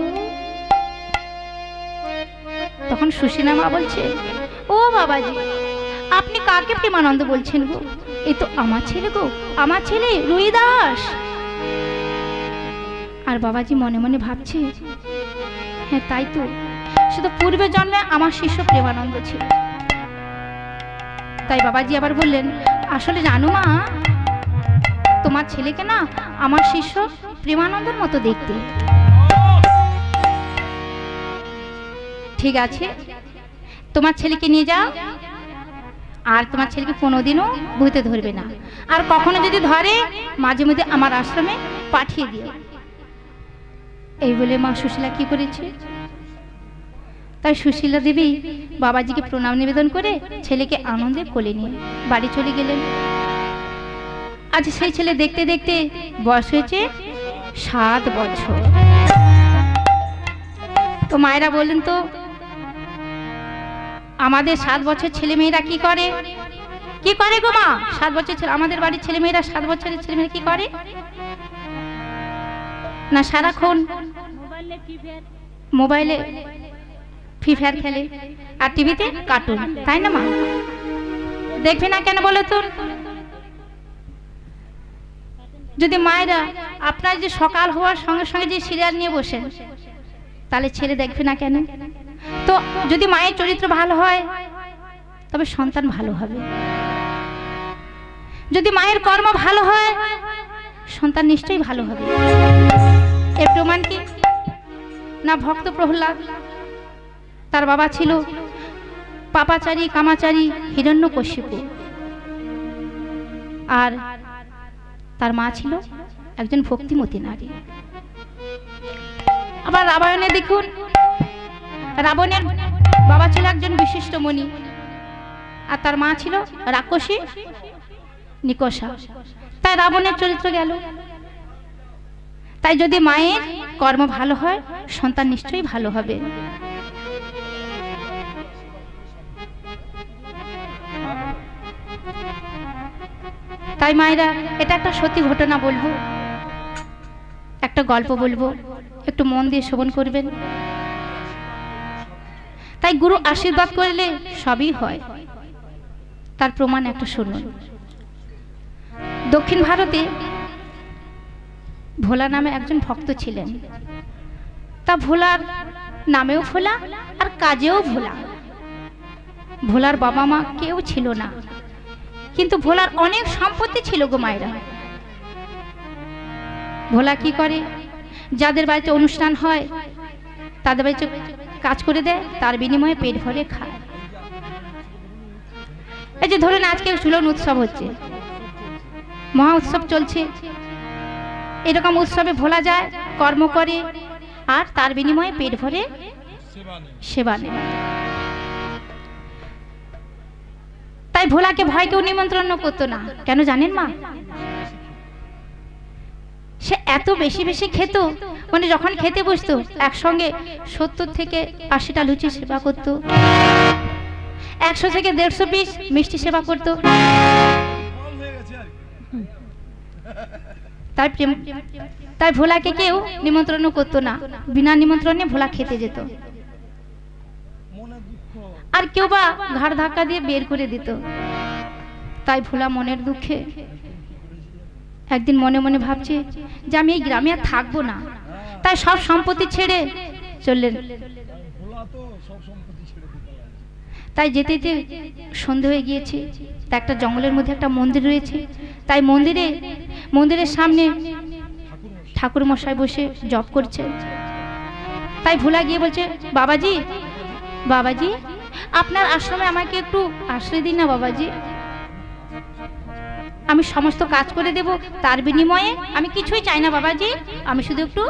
তখন সুশীলা মা বলছে, ও বাবাজি, আপনি কাকে প্রেমানন্দ বলছেন গো? এ তো আমার ছেলে গো, আমার ছেলে রুইদাস। আর বাবাজি মনে মনে ভাবছে, হ্যাঁ তাই তো, সে তো পূর্বের জন্মে আমার শিষ্য প্রেমানন্দ ছিল। তাই বাবাজি আবার বললেন, আসলে জানো মা, তোমার ছেলেকে না আমার শিষ্য প্রেমানন্দের মতো দেখতে। ঠিক আছে, তোমার ছেলেকে নিয়ে যাও, আর তোমার ছেলেকে কোনোদিনও ভূতে ধরবে না, আর কখনো যদি ধরে মাঝে মধ্যে আমার আশ্রমে পাঠিয়ে দিও। এই বলে মা সুশীলা কি করেছে, তাই সুশীলা দেবী বাবাজিকে প্রণাম নিবেদন করে ছেলেকে আনন্দে কোলে নিয়ে বাড়ি চলে গেলেন। আজ সেই ছেলে দেখতে দেখতে বয়স হয়েছে 7 বছর। তো মায়েরা বললেন, তো আমাদের 7 বছর ছেলে মেয়েরা কি করে? কি করে গো মা? 7 বছর ছেলে, আমাদের বাড়ির ছেলে মেয়েরা 7 বছরের ছেলে মেয়েরা কি করে? না সারাক্ষণ মোবাইলে ফ্রি ফায়ার খেলে আর টিভিতে কার্টুন, তাই না মা? দেখবে না কেন বলো তো? যদি মায়েরা আপনার যে সকাল হওয়ার সঙ্গে সঙ্গে যে সিরিয়াল নিয়ে বসেন, তাহলে ছেলে দেখবে না কেন? তো যদি মায়ের চরিত্র ভালো হয় তবে সন্তান ভালো হবে, যদি মায়ের কর্ম ভালো হয় সন্তান নিশ্চয়ই ভালো হবে। এর প্রমাণ কি না? ভক্ত প্রহ্লাদ, তার বাবা ছিল পাপাচারী কামাচারী হিরণ্যকশিপু, আর তার মা ছিল একজন ভক্তিমতী নারী। আবার রামায়ণে দেখুন, রাবণের বাবা ছিল একজন বিশিষ্ট মুনি, আর তার মা ছিল রাক্ষসী নিকষা। তাই রাবণের চরিত্র গেল। তাই যদি মায়ের কর্ম ভালো হয় সন্তান নিশ্চয়ই ভালো হবে। তাই মায়েরা, এটা একটা সত্যি ঘটনা বলবো, একটা গল্প বলবো, একটু মন দিয়ে শ্রবণ করবেন। তাই গুরু আশীর্বাদ করলে সবই হয়, তার প্রমাণ একটা শুনুন। দক্ষিণ ভারতে ভোলা নামে একজন ভক্ত ছিলেন। তা ভোলার নামেও ভোলা আর কাজেও ভোলা। ভোলার বাবা মা কেউ ছিল না, কিন্তু ভোলার অনেক সম্পত্তি ছিল গো মায়েরা। ভোলা কি করে, যাদের বাড়িতে অনুষ্ঠান হয় তাদের বাড়িতে কাজ করে দেয়, তার বিনিময়ে পেট ভরে খায়। এই যে ধরুন আজকে ঝুলন উৎসব হচ্ছে, মহা উৎসব চলছে, এরকম উৎসবে ভোলা যায়, কর্ম করে, আর তার বিনিময়ে পেট ভরে সেবা নেয়। তাই ভোলাকে ভয় কেউ নিমন্ত্রণ করতো না। কেন জানেন মা? সে এত বেশি বেশি খেত, মানে যখন খেতে বসতো একসঙ্গে 70 থেকে 80টা লুচি সেবা করত, 100 থেকে 150 পিস মিষ্টি সেবা করত। তাই ভোলাকে কেউ নিমন্ত্রণ করতো না, বিনা নিমন্ত্রণে ভোলা খেতে যেত। আর কেউ বা ঘাড় ধাক্কা দিয়ে বের করে দিত। তাই ভোলা মনের দুঃখে একদিন মনে মনে ভাবছে যে আমি এই গ্রামে আর থাকবো না। তাই সব সম্পত্তি ছেড়ে চললেন। তাই যেতে যেতে সন্ধে হয়ে গিয়েছে। তা একটা জঙ্গলের মধ্যে একটা মন্দির রয়েছে। তাই মন্দিরের সামনে ঠাকুর মশাই বসে জপ করছে। তাই ভোলা গিয়ে বলছে, বাবাজি বাবাজি, আপনার আশ্রমে আমাকে একটু আশ্রয় দিন না বাবাজি, আমি সমস্ত কাজ করে দেব, তার বিনিময়ে আমি কিছুই চাই না বাবাজি, আমি শুধু একটু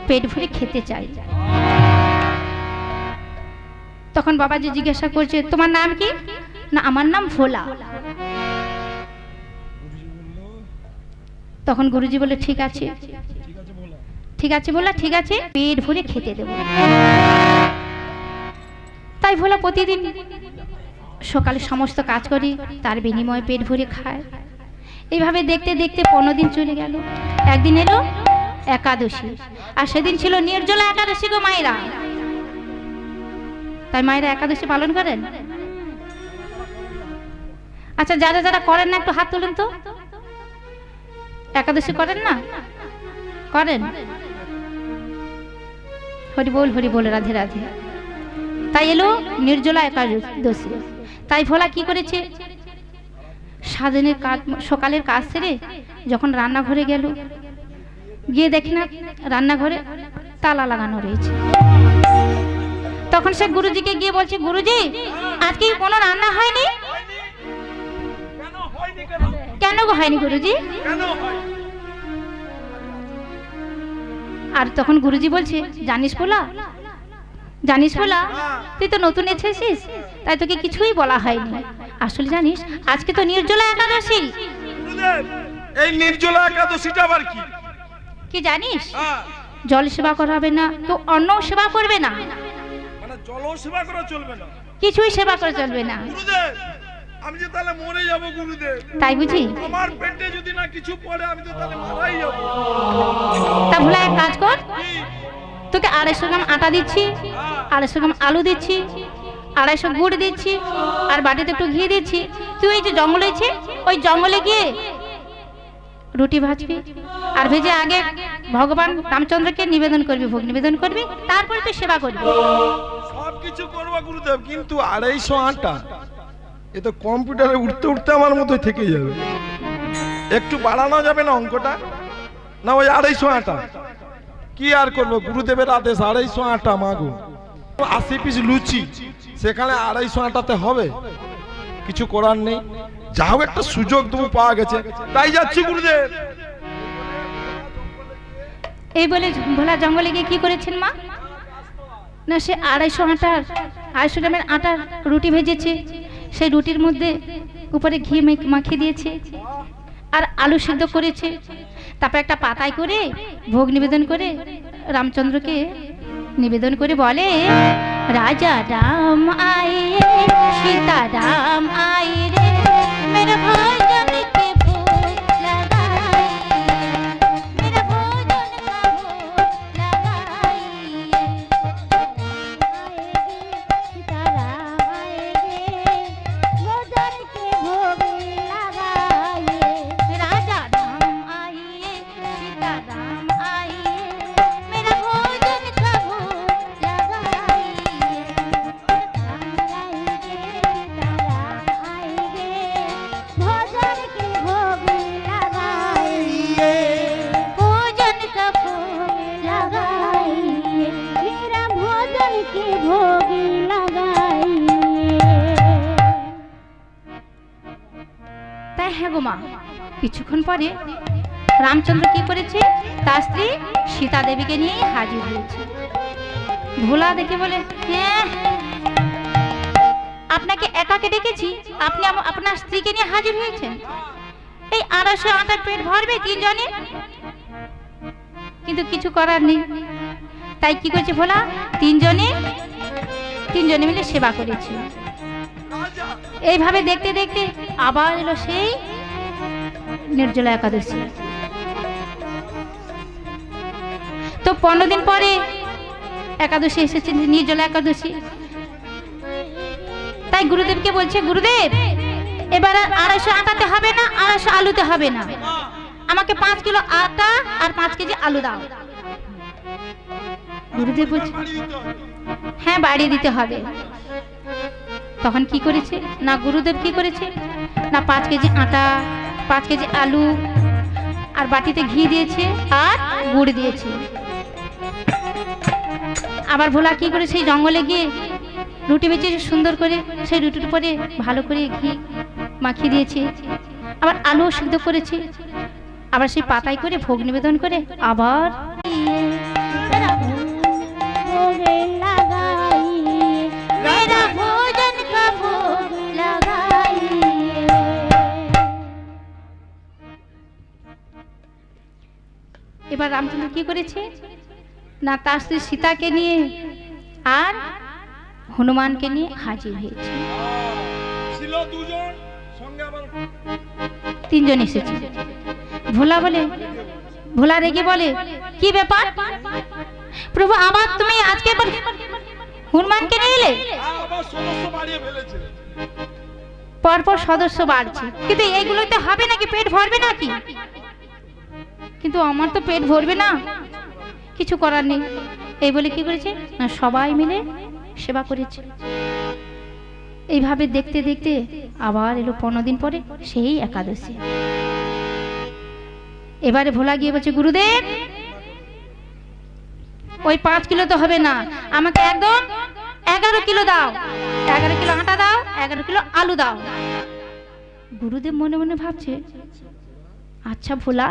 পেট ভরে খেতে চাই। তখন বাবাজি জিজ্ঞাসা করছে, তোমার নাম কি? না আমার নাম ভোলা। তখন গুরুজি বলে, ঠিক আছে ঠিক আছে বললা, ঠিক আছে পেট ভরে খেতে দেবো। তাই ভোলা প্রতিদিন সকালে সমস্ত কাজ করে, তার বিনিময়ে পেট ভরে খায়। এইভাবে দেখতে দেখতে 15 দিন চলে গেল। একদিন এলো একাদশী, আর সেদিন ছিল নির্জলা একাদশী গো মায়েরা। তাই মায়েরা একাদশী পালন করেন? আচ্ছা, যারা যারা করেন না একটু হাত তুলেন তো। একাদশী করেন না? করেন? হরি বল হরি বল, রাধে রাধে। তাই এলো নির্জলা একাদশী। তাই ভোলা কি করেছে, সাধনের কাজ, সকালের কাজ সেরে যখন রান্নাঘরে গেল, গিয়ে দেখি না রান্নাঘরে তালা লাগানো রয়েছে। তখন সে গুরুজিকে গিয়ে বলছে, গুরুজি আজকে কোনো রান্না হয়নি? কেন গো হয়নি গুরুজি? আর তখন গুরুজি বলছে, জানিস বলা, জানিস বলা, তুই তো নতুন এসেছিস, তাই তোকে কিছুই বলা হয়নি। আসলে জানিস আজকে তো নির্জলা একাদশী। এই নির্জলা একাদশীটা আবার কি? কি জানিস? জল সেবা করা হবে না, তো অন্ন সেবা করবে না, মানে জল সেবা করা চলবে না, কিছুই সেবা করা চলবে না। গুরুদেব আমি যে তাহলে মরে যাব গুরুদেব। তাই বুঝি? আমার পেটে যদি না কিছু পড়ে আমি তো তাহলে মারাই যাব। তা ভোলা এক কাজ কর, তোকে 250 গ্রাম আটা দিচ্ছি, 250 গ্রাম আলু দিচ্ছি, 250 গুড় দিচ্ছি, আর বাটিতে একটু ঘি দিচ্ছি। তুই এই যে জঙ্গল হয়েছে, ওই জঙ্গলে গিয়ে রুটি ভাজবি, আর ভেজে আগে ভগবান রামচন্দ্রকে নিবেদন করবি, ভোগ নিবেদন করবি, তারপরে তুই সেবা করবি। সব কিছু করবো গুরুদেব, কিন্তু 250 আটা এ তো কম্পিউটারে উঠতে উঠতে আমার মতোই থেকে যাবে। একটু বাড়ানো যাবে না অঙ্কটা? না ওই 250 আটা কি আর করবো, গুরুদেবের আদেশ 250 আটা মাগো। 80 পিস লুচি, সেখানে 250 আটাতে হবে? কিছু করার নেই, যা হোক একটা সুযোগ তুমি পাওয়া গেছে, তাই যাচ্ছি গুরুদেব। এই বলে ভোলা জঙ্গলে গিয়ে কি করেছেন মা? না সে 250 গ্রামের আটার রুটি ভেজেছে, সেই রুটির মধ্যে উপরে ঘি মাখিয়ে দিয়েছে, আর আলু সিদ্ধ করেছে। তারপর একটা পাতায় করে ভোগ নিবেদন করে রামচন্দ্রকে নিবেদন করে বলে, রাজা রাম আয়ে সীতা রাম আয়ে রে, মেরা ভজন কে ভোগ लगाई, मेरा भोजन का भोग लगाई, सीताराम आएंगे, भोजन के भोग लगाइए। राजा राम आइए सीता राम आइए, मेरा भोजन का भोग लगाइए, राम आएंगे, सीताराम आएंगे, भोजन के भोग लगाइए, भोजन का भोग लगाइए, मेरा भोजन के भोग लगाइए। তাই হ্যাঁ গো মা, কিছুক্ষণ পরে রামচন্দ্র কি করেছে, তার স্ত্রী সীতা দেবীকে নিয়ে হাজির হয়েছে। ভোলা দেখে বলে, হ্যাঁ আপনাকে একাকে ডেকেছি, আপনি আপনার স্ত্রীকে নিয়ে হাজির হয়েছেন? এই 250 আটার পেট ভরবে 3 জনে? কিন্তু কিছু করার নেই। তাই কি করেছে ভোলা, 3 জনে মিলে সেবা করেছে। এইভাবে দেখতে দেখতে আবার এলো সেই নির্জলা একাদশী। তো 15 দিন পরে একাদশী এসেছে, নির্জলা একাদশী। তাই গুরুদেবকে বলছে, গুরুদেব এবার আর 250 আটাতে হবে না, 250 আলুতে হবে না, আমাকে 5 কিলো আটা আর 5 কেজি আলু দাও। গুরুদেব বলছে, হ্যাঁ বাড়িয়ে দিতে হবে। তখন কি করেছে না, গুরুদেব কি করেছে না, 5 কেজি আটা, 5 কেজি আলু, আর বাটিতে ঘি দিয়েছে আর গুড় দিয়েছে। আবার ভোলা কি করে সেই জঙ্গলে গিয়ে রুটি বেচে সুন্দর করে সেই রুটির উপরে ভালো করে ঘি মাখিয়ে দিয়েছে, আবার আলু সিদ্ধ করেছে, আবার সেই পাতায় করে ভোগ নিবেদন করে আবার भोग लगाइए, मेरा भोजन का भोग लगाइए। এবার রামচন্দ্র কি করেছে, না তার স্ত্রী সীতাকে নিয়ে আর হনুমানকে নিয়ে হাজির হয়েছে। ছিল দুজন, সঙ্গে আবার তিনজন এসেছে। ভোলা বলে, ভোলা রেগে বলে, কি ব্যাপার প্রভু, আবার তুমি আজকে হনুমানকে নিয়ে এলে? আবার সদস্য বাড়িয়ে ফেলেছে। পরপর সদস্য বাড়ছে, কিন্তু এইগুলোতে হবে নাকি? পেট ভরবে নাকি? কিন্তু আমার তো পেট ভরবে না, কিছু করার নেই। এই বলে কি করেছে না, সবাই মিলে সেবা করেছে। এইভাবে দেখতে দেখতে আবার এলো 15 দিন পরে সেই একাদশী। এবারে ভোলা গিয়ে বলছে, গুরুদেব ওই 5 কিলো তো হবে না, আমাকে একদম 11 কিলো দাও, 11 কিলো আটা দাও, 11 কিলো আলু দাও। গুরুদেব মনে মনে ভাবছে, আচ্ছা ভোলা,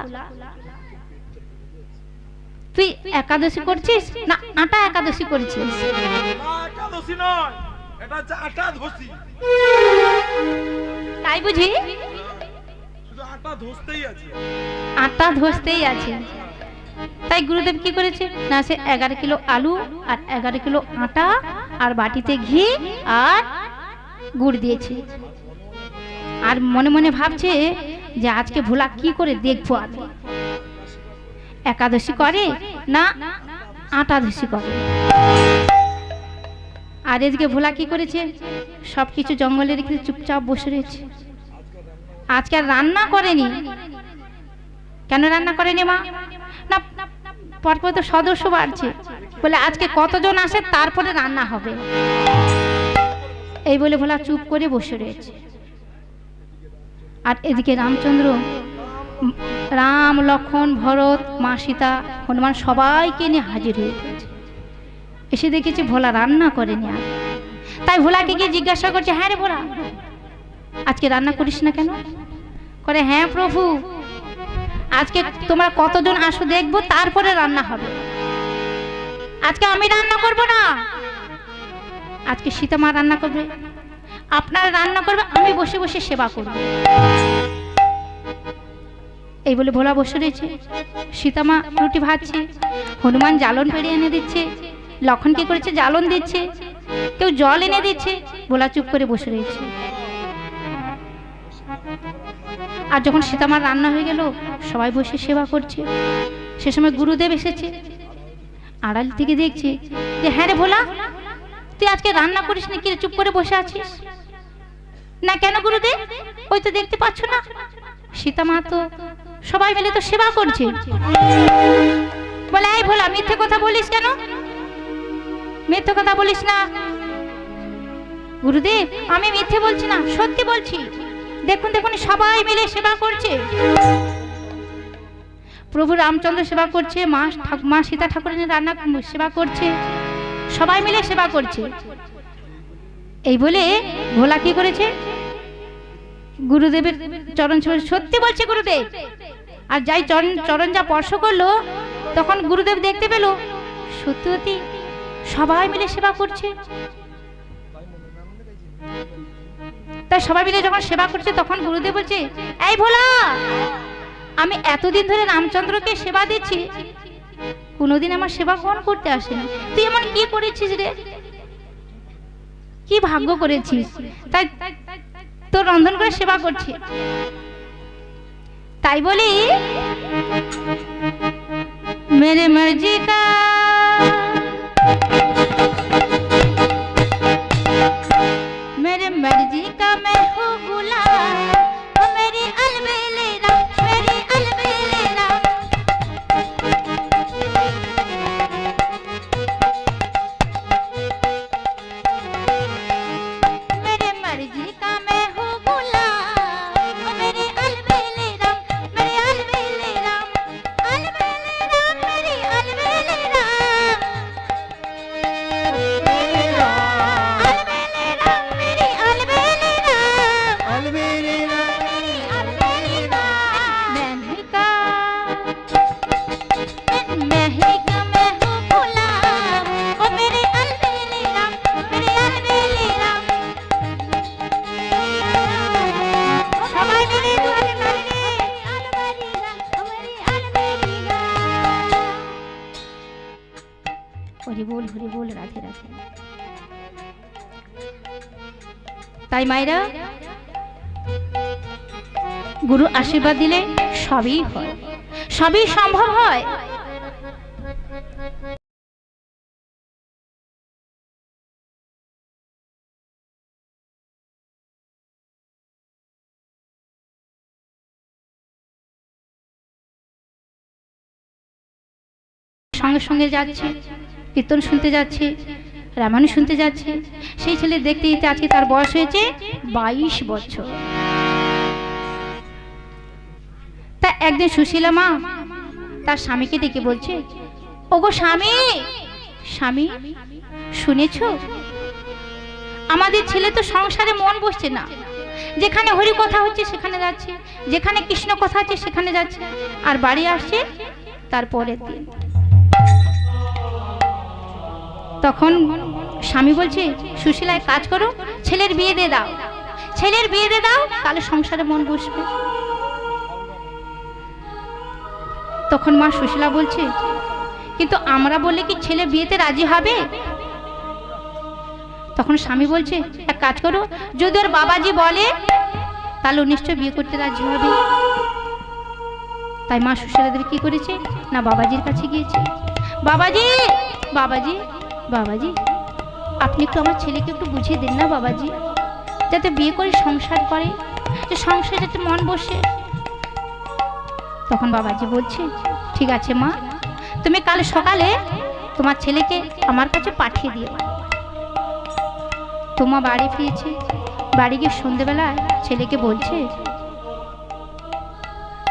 তুই একাদশী করছিস না আটা একাদশী করছিস? একাদশী নয়, এটা হচ্ছে আটাদশী। তাই বুঝি? শুধু আটা ধসতেই আছে, আটা ধসতেই আছে। তাই গুরুদেব কি করেছে না, সে 11 কিলো আলু আর 11 কিলো আটা আর বাটিতে ঘি আর গুড় দিয়েছে। আর মনে মনে ভাবছে যে আজকে ভোলা কি করে দেখবো, আমি একাদশী করে না আটাদশী করে। আর এদিকে ভোলা কি করেছে, সবকিছু জঙ্গলে রেখে চুপচাপ বসে রয়েছে। আজকে আর রান্না করেনি। কেন রান্না করেনি মা? না, পরপর তো সদস্য বাড়ছে, বলে আজকে কতজন আসে তারপরে রান্না হবে। এই বলে ভোলা চুপ করে বসে রয়েছে। আর এদিকে রামচন্দ্র, রাম, লক্ষ্মণ, ভরত, মা সীতা, হনুমান সবাইকে নিয়ে হাজির হয়ে গেছে। এসে দেখেছে ভোলা রান্না করেনি। আর তাই ভোলাকে গিয়ে জিজ্ঞাসা করছে, হ্যাঁ রে ভোলা, আজকে রান্না করিস না কেন? করে, হ্যাঁ প্রভু, আজকে তোমরা কতজন আসো দেখবো, তারপরে রান্না হবে। আজকে আমি রান্না করব না, আজকে সীতা মা রান্না করবে, আপনারা রান্না করবে, আমি বসে বসে সেবা করব। এই বলে ভোলা বসে রয়েছে। সীতা মা রুটি ভাজছে, হনুমান জ্বালন পেড়ে এনে দিচ্ছে, লক্ষণ কি করেছে জ্বালন দিচ্ছে, কেউ জল এনে দিচ্ছে। ভোলা চুপ করে বসে রয়েছে। আর যখন সীতামার রান্না হয়ে গেল, সবাই বসে সেবা করছে। সে সময় গুরুদেব এসেছে। আড়াল থেকে দেখছে যে, হ্যাঁ রে ভোলা, তুই আজকে রান্না করিস না, কি চুপ করে বসে আছিস? না কেন গুরুদেব? ওই তো দেখতে পাচ্ছ না, সীতামা তো সবাই মিলে তো সেবা করছে। বলে, এই ভোলা, মিথ্যে কথা বলিস কেন? মিথ্যে কথা বলিস না। গুরুদেব, আমি মিথ্যে বলছি না, সত্যি বলছি। দেখুন দেখুন, সবাই মিলে সেবা করছে। প্রভু রামচন্দ্র সেবা করছে, মা সীতা ঠাকুরানী রান্না সেবা করছে, সবাই মিলে সেবা করছে। এই বলে ভোলা কি করেছে, গুরুদেবের চরণ ছুঁয়ে, সত্যি বলছে গুরুদেব। আর যাই চরণ যা স্পর্শ করলো, তখন গুরুদেব দেখতে পেল সত্যি সত্যি সবাই মিলে সেবা করছে। তাই সবাই মিলে যখন সেবা করছে, তখন গুরুদেব বলছে, এই ভোলা, আমি এতদিন ধরে রামচন্দ্রকে সেবা দিচ্ছি, কোনোদিন আমার সেবা কোন করতে আসেনি। তুই এমন কি করেছিস রে, কি ভাগ্য করেছিস, তাই তোর রন্ধন করে সেবা করছি। তাই বলি, মেরে মর্জি কা मेरे मर्जी का मैं हूँ गुलाम, मेरी अलबेलेरा, मेरी अलबेलेरा। मेरे मर्जी का मैं हूँ गुलाम, मेरी अलबेलेरा, मेरी अलबेलेरा, अलबेलेरा, मेरी अलबेलेरा। হরি বল, রাধে রাধে। তাই মায়েরা, গুরু আশীর্বাদ দিলে সবই হয়, সবই সম্ভব হয়। সঙ্গে সঙ্গে যাচ্ছে, কীর্তন শুনতে যাচ্ছে, রামায়ণ শুনতে যাচ্ছে। সেই ছেলে দেখতে দেখতে আজকে তার বয়স হয়েছে 22 বছর। তা একদিন সুশীলা মা তার স্বামীকে ডেকে বলছে, ওগো স্বামী, স্বামী শুনেছো, আমাদের ছেলে তো সংসারে মন বসছে না, যেখানে হরি কথা হচ্ছে সেখানে যাচ্ছে, যেখানে কৃষ্ণ কথা হচ্ছে সেখানে যাচ্ছে, আর বাড়ি আসছে তারপরের দিন। তখন স্বামী বলছে, সুশীলা এক কাজ করো, ছেলের বিয়ে দিয়ে দাও, ছেলের বিয়ে দিয়ে দাও, তাহলে সংসারে মন বসবে। তখন মা সুশীলা বলছে, কিন্তু আমরা বললে কি ছেলে বিয়েতে রাজি হবে? তখন স্বামী বলছে, এক কাজ করো, যদি ওর বাবাজি বলে তাহলে নিশ্চয় বিয়ে করতে রাজি হবে। তাই মা সুশীলা দেবী কি করেছে না, বাবাজির কাছে গিয়েছে। বাবাজি, বাবাজি, বাবাজি, আপনি একটু আমার ছেলেকে একটু বুঝিয়ে দিন না বাবাজি, যাতে বিয়ে করে সংসার করে, যে সংসারে যাতে মন বসে। তখন বাবাজি বলছে, ঠিক আছে মা, তুমি কাল সকালে তোমার ছেলেকে আমার কাছে পাঠিয়ে দিও। তোমা বাড়ি ফিরেছে, বাড়ি গিয়ে সন্ধ্যেবেলায় ছেলেকে বলছে,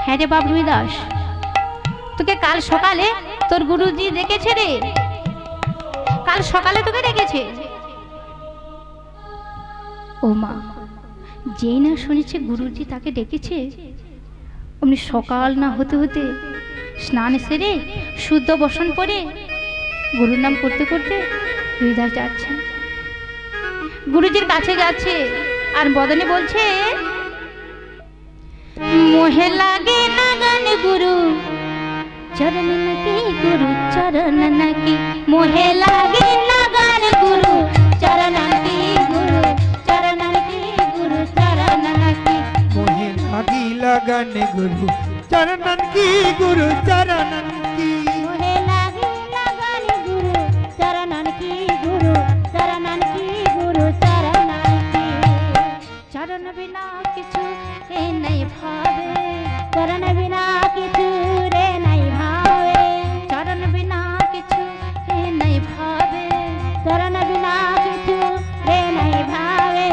হ্যাঁ রে বাবলুই দাস, তোকে কাল সকালে তোর গুরুজি ডেকেছে রে, কাল সকালে তোকে ডেকেছে। ও মা, যেই না শুনেছে গুরুজি তাকে ডেকেছে, অমনি সকাল না হতে হতে স্নান সেরে শুদ্ধ বসন পরে গুরুর নাম করতে করতে হৃদয় যাচ্ছে, গুরুজির কাছে যাচ্ছে, আর বদনে বলছে, মোহে লাগে না গান গুরু চরণ নাকি, গুরু চরণ নাকি, মোহে লাগে না গান গুরু চরণ নাকি, গুরু চরণ নাকি, গুরু চরণ নাকি, মোহে লাগি লগন গুরু চরণন কি, গুরু চরণন কি, মোহে লাগে না গান গুরু চরণ কি, গুরু চরণ কি, গুরু চরণ কি। চরণ বিনা কিছু এ নাই ভাবে, চরণ বিনা কিছু রে নাই ভাবে, চরণ বিনা কিছু এ নাই ভাবে, চরণ বিনা কিছু রে নাই ভাবে,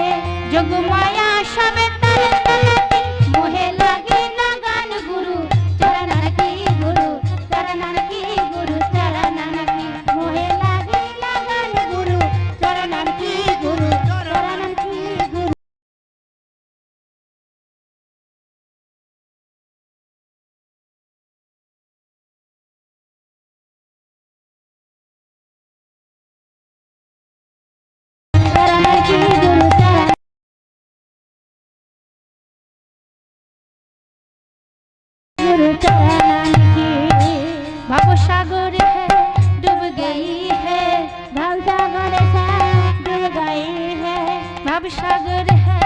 যোগ মায়া সবে তল তলতি, মোহে লাগে না গান গুরু চরণ কি, গুরু চরণ কি, গুরু চরণ কি, মোহে লাগে না গান গুরু চরণ কি, গুরু চরণ কি, গুরু। চরণ কি, গুরু চরণ, गुरु चरण की। भव सागर है डूब गई है, भव सागर से डूब गई है, भव सागर है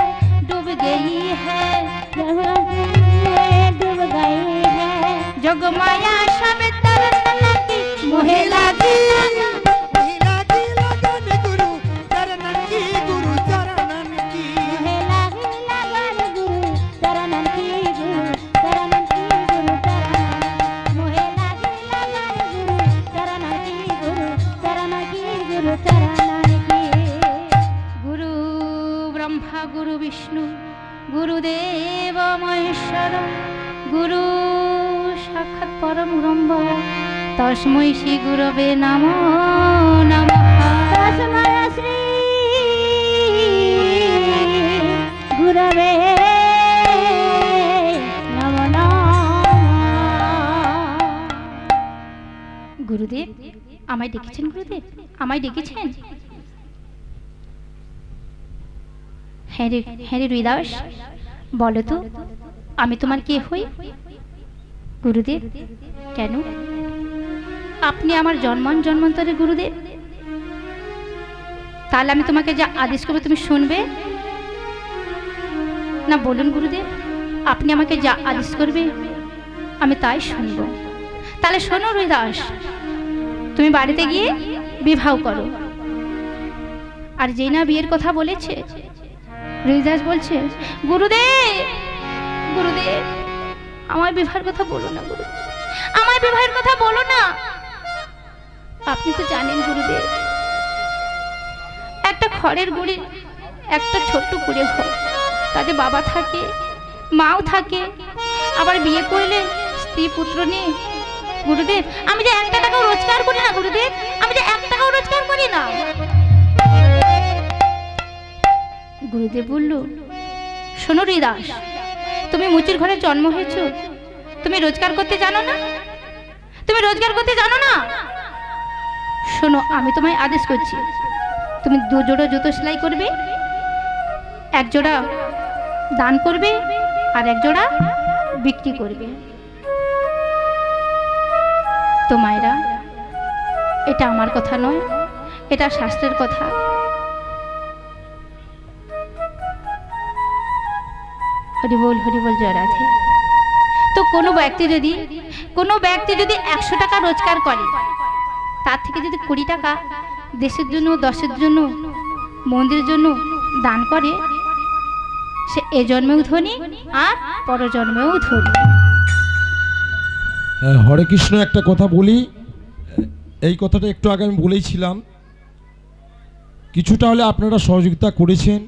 डूब गई है, डूब गई है, जोग माया सब तर तलती, मोहे लागी মোহে লাগি লগন গুরু চরণন কি, গুরু চরণন কি, मोहे लागी लगन गुरु चरण की, गुरु चरण की, गुरु चरण, मोहे लागी लगन गुरु चरण की, गुरु चरण की, गुरु चरण की। गुरु ब्रह्मा गुरु विष्णु गुरुदेव महेश्वर, गुरु साक्षात् परम ब्रह्म, तस्मै श्री गुरवे नमो नमः। तस्मै श्री गुरवे नमो नमः। গুরুদেব আমায় ডেকেছেন, গুরুদেব আমায় ডেকেছেন। হ্যাঁ রে হৃদাস, বলো তো আমি তোমার কে হই? গুরুদেব, কেন? আপনি আমার জন্মান্তরের গুরুদেব, তাহলে আমি তোমাকে যা আদেশ করবো তুমি শুনবে না? বলুন গুরুদেব, আপনি আমাকে যা আদেশ করবে আমি তাই শুনব। তাহলে শোনো রুইদাস, তুমি বাড়িতে গিয়ে বিবাহ করো। আর যেই না বিয়ের কথা বলেছে, রুইদাস বলছে, গুরুদেব গুরুদেব আমার বিবাহের কথা বলো না, গুরু আমার বিবাহের কথা বলো না। আপনি তো জানেন গুরুদেব, একটা খড়ের গুড়ি, একটা ছোট্ট কুড়ে ঘর, তাতে বাবা থাকে, মাও থাকে, আবার বিয়ে করলে স্ত্রী পুত্র নেই। গুরুদেব আমি যে 1 টাকাও রোজগার করি না, গুরুদেব আমি যে 1 টাকাও রোজগার করি না। গুরুদেব বলল, শোনো হরিদাস, তুমি মুচির ঘরে জন্ম হয়েছ, তুমি রোজগার করতে জানো না? তুমি রোজগার করতে জানো না? শোনো, আমি তোমায় আদেশ করছি, তুমি 2 জোড়া জুতো সেলাই করবে, 1 জোড়া দান করবে আর 1 জোড়া বিক্রি করবে। তো মায়েরা, এটা আমার কথা নয়, এটা শাস্ত্রের কথা। হরি বল জয় রাধে। তো কোনো ব্যক্তি যদি 100 টাকা রোজগার করে, তার থেকে যদি 20 টাকা দেশের জন্য, দশের জন্য, মন্দিরের জন্য দান করে, সে এ জন্মেও ধনী আর পরজন্মেও ধনী। হরে কৃষ্ণ, একটা কথা বলি, এই কথাটা একটু আগে আমি বলেইছিলাম, কিছুটা হলে আপনারা সহযোগিতা করেছেন।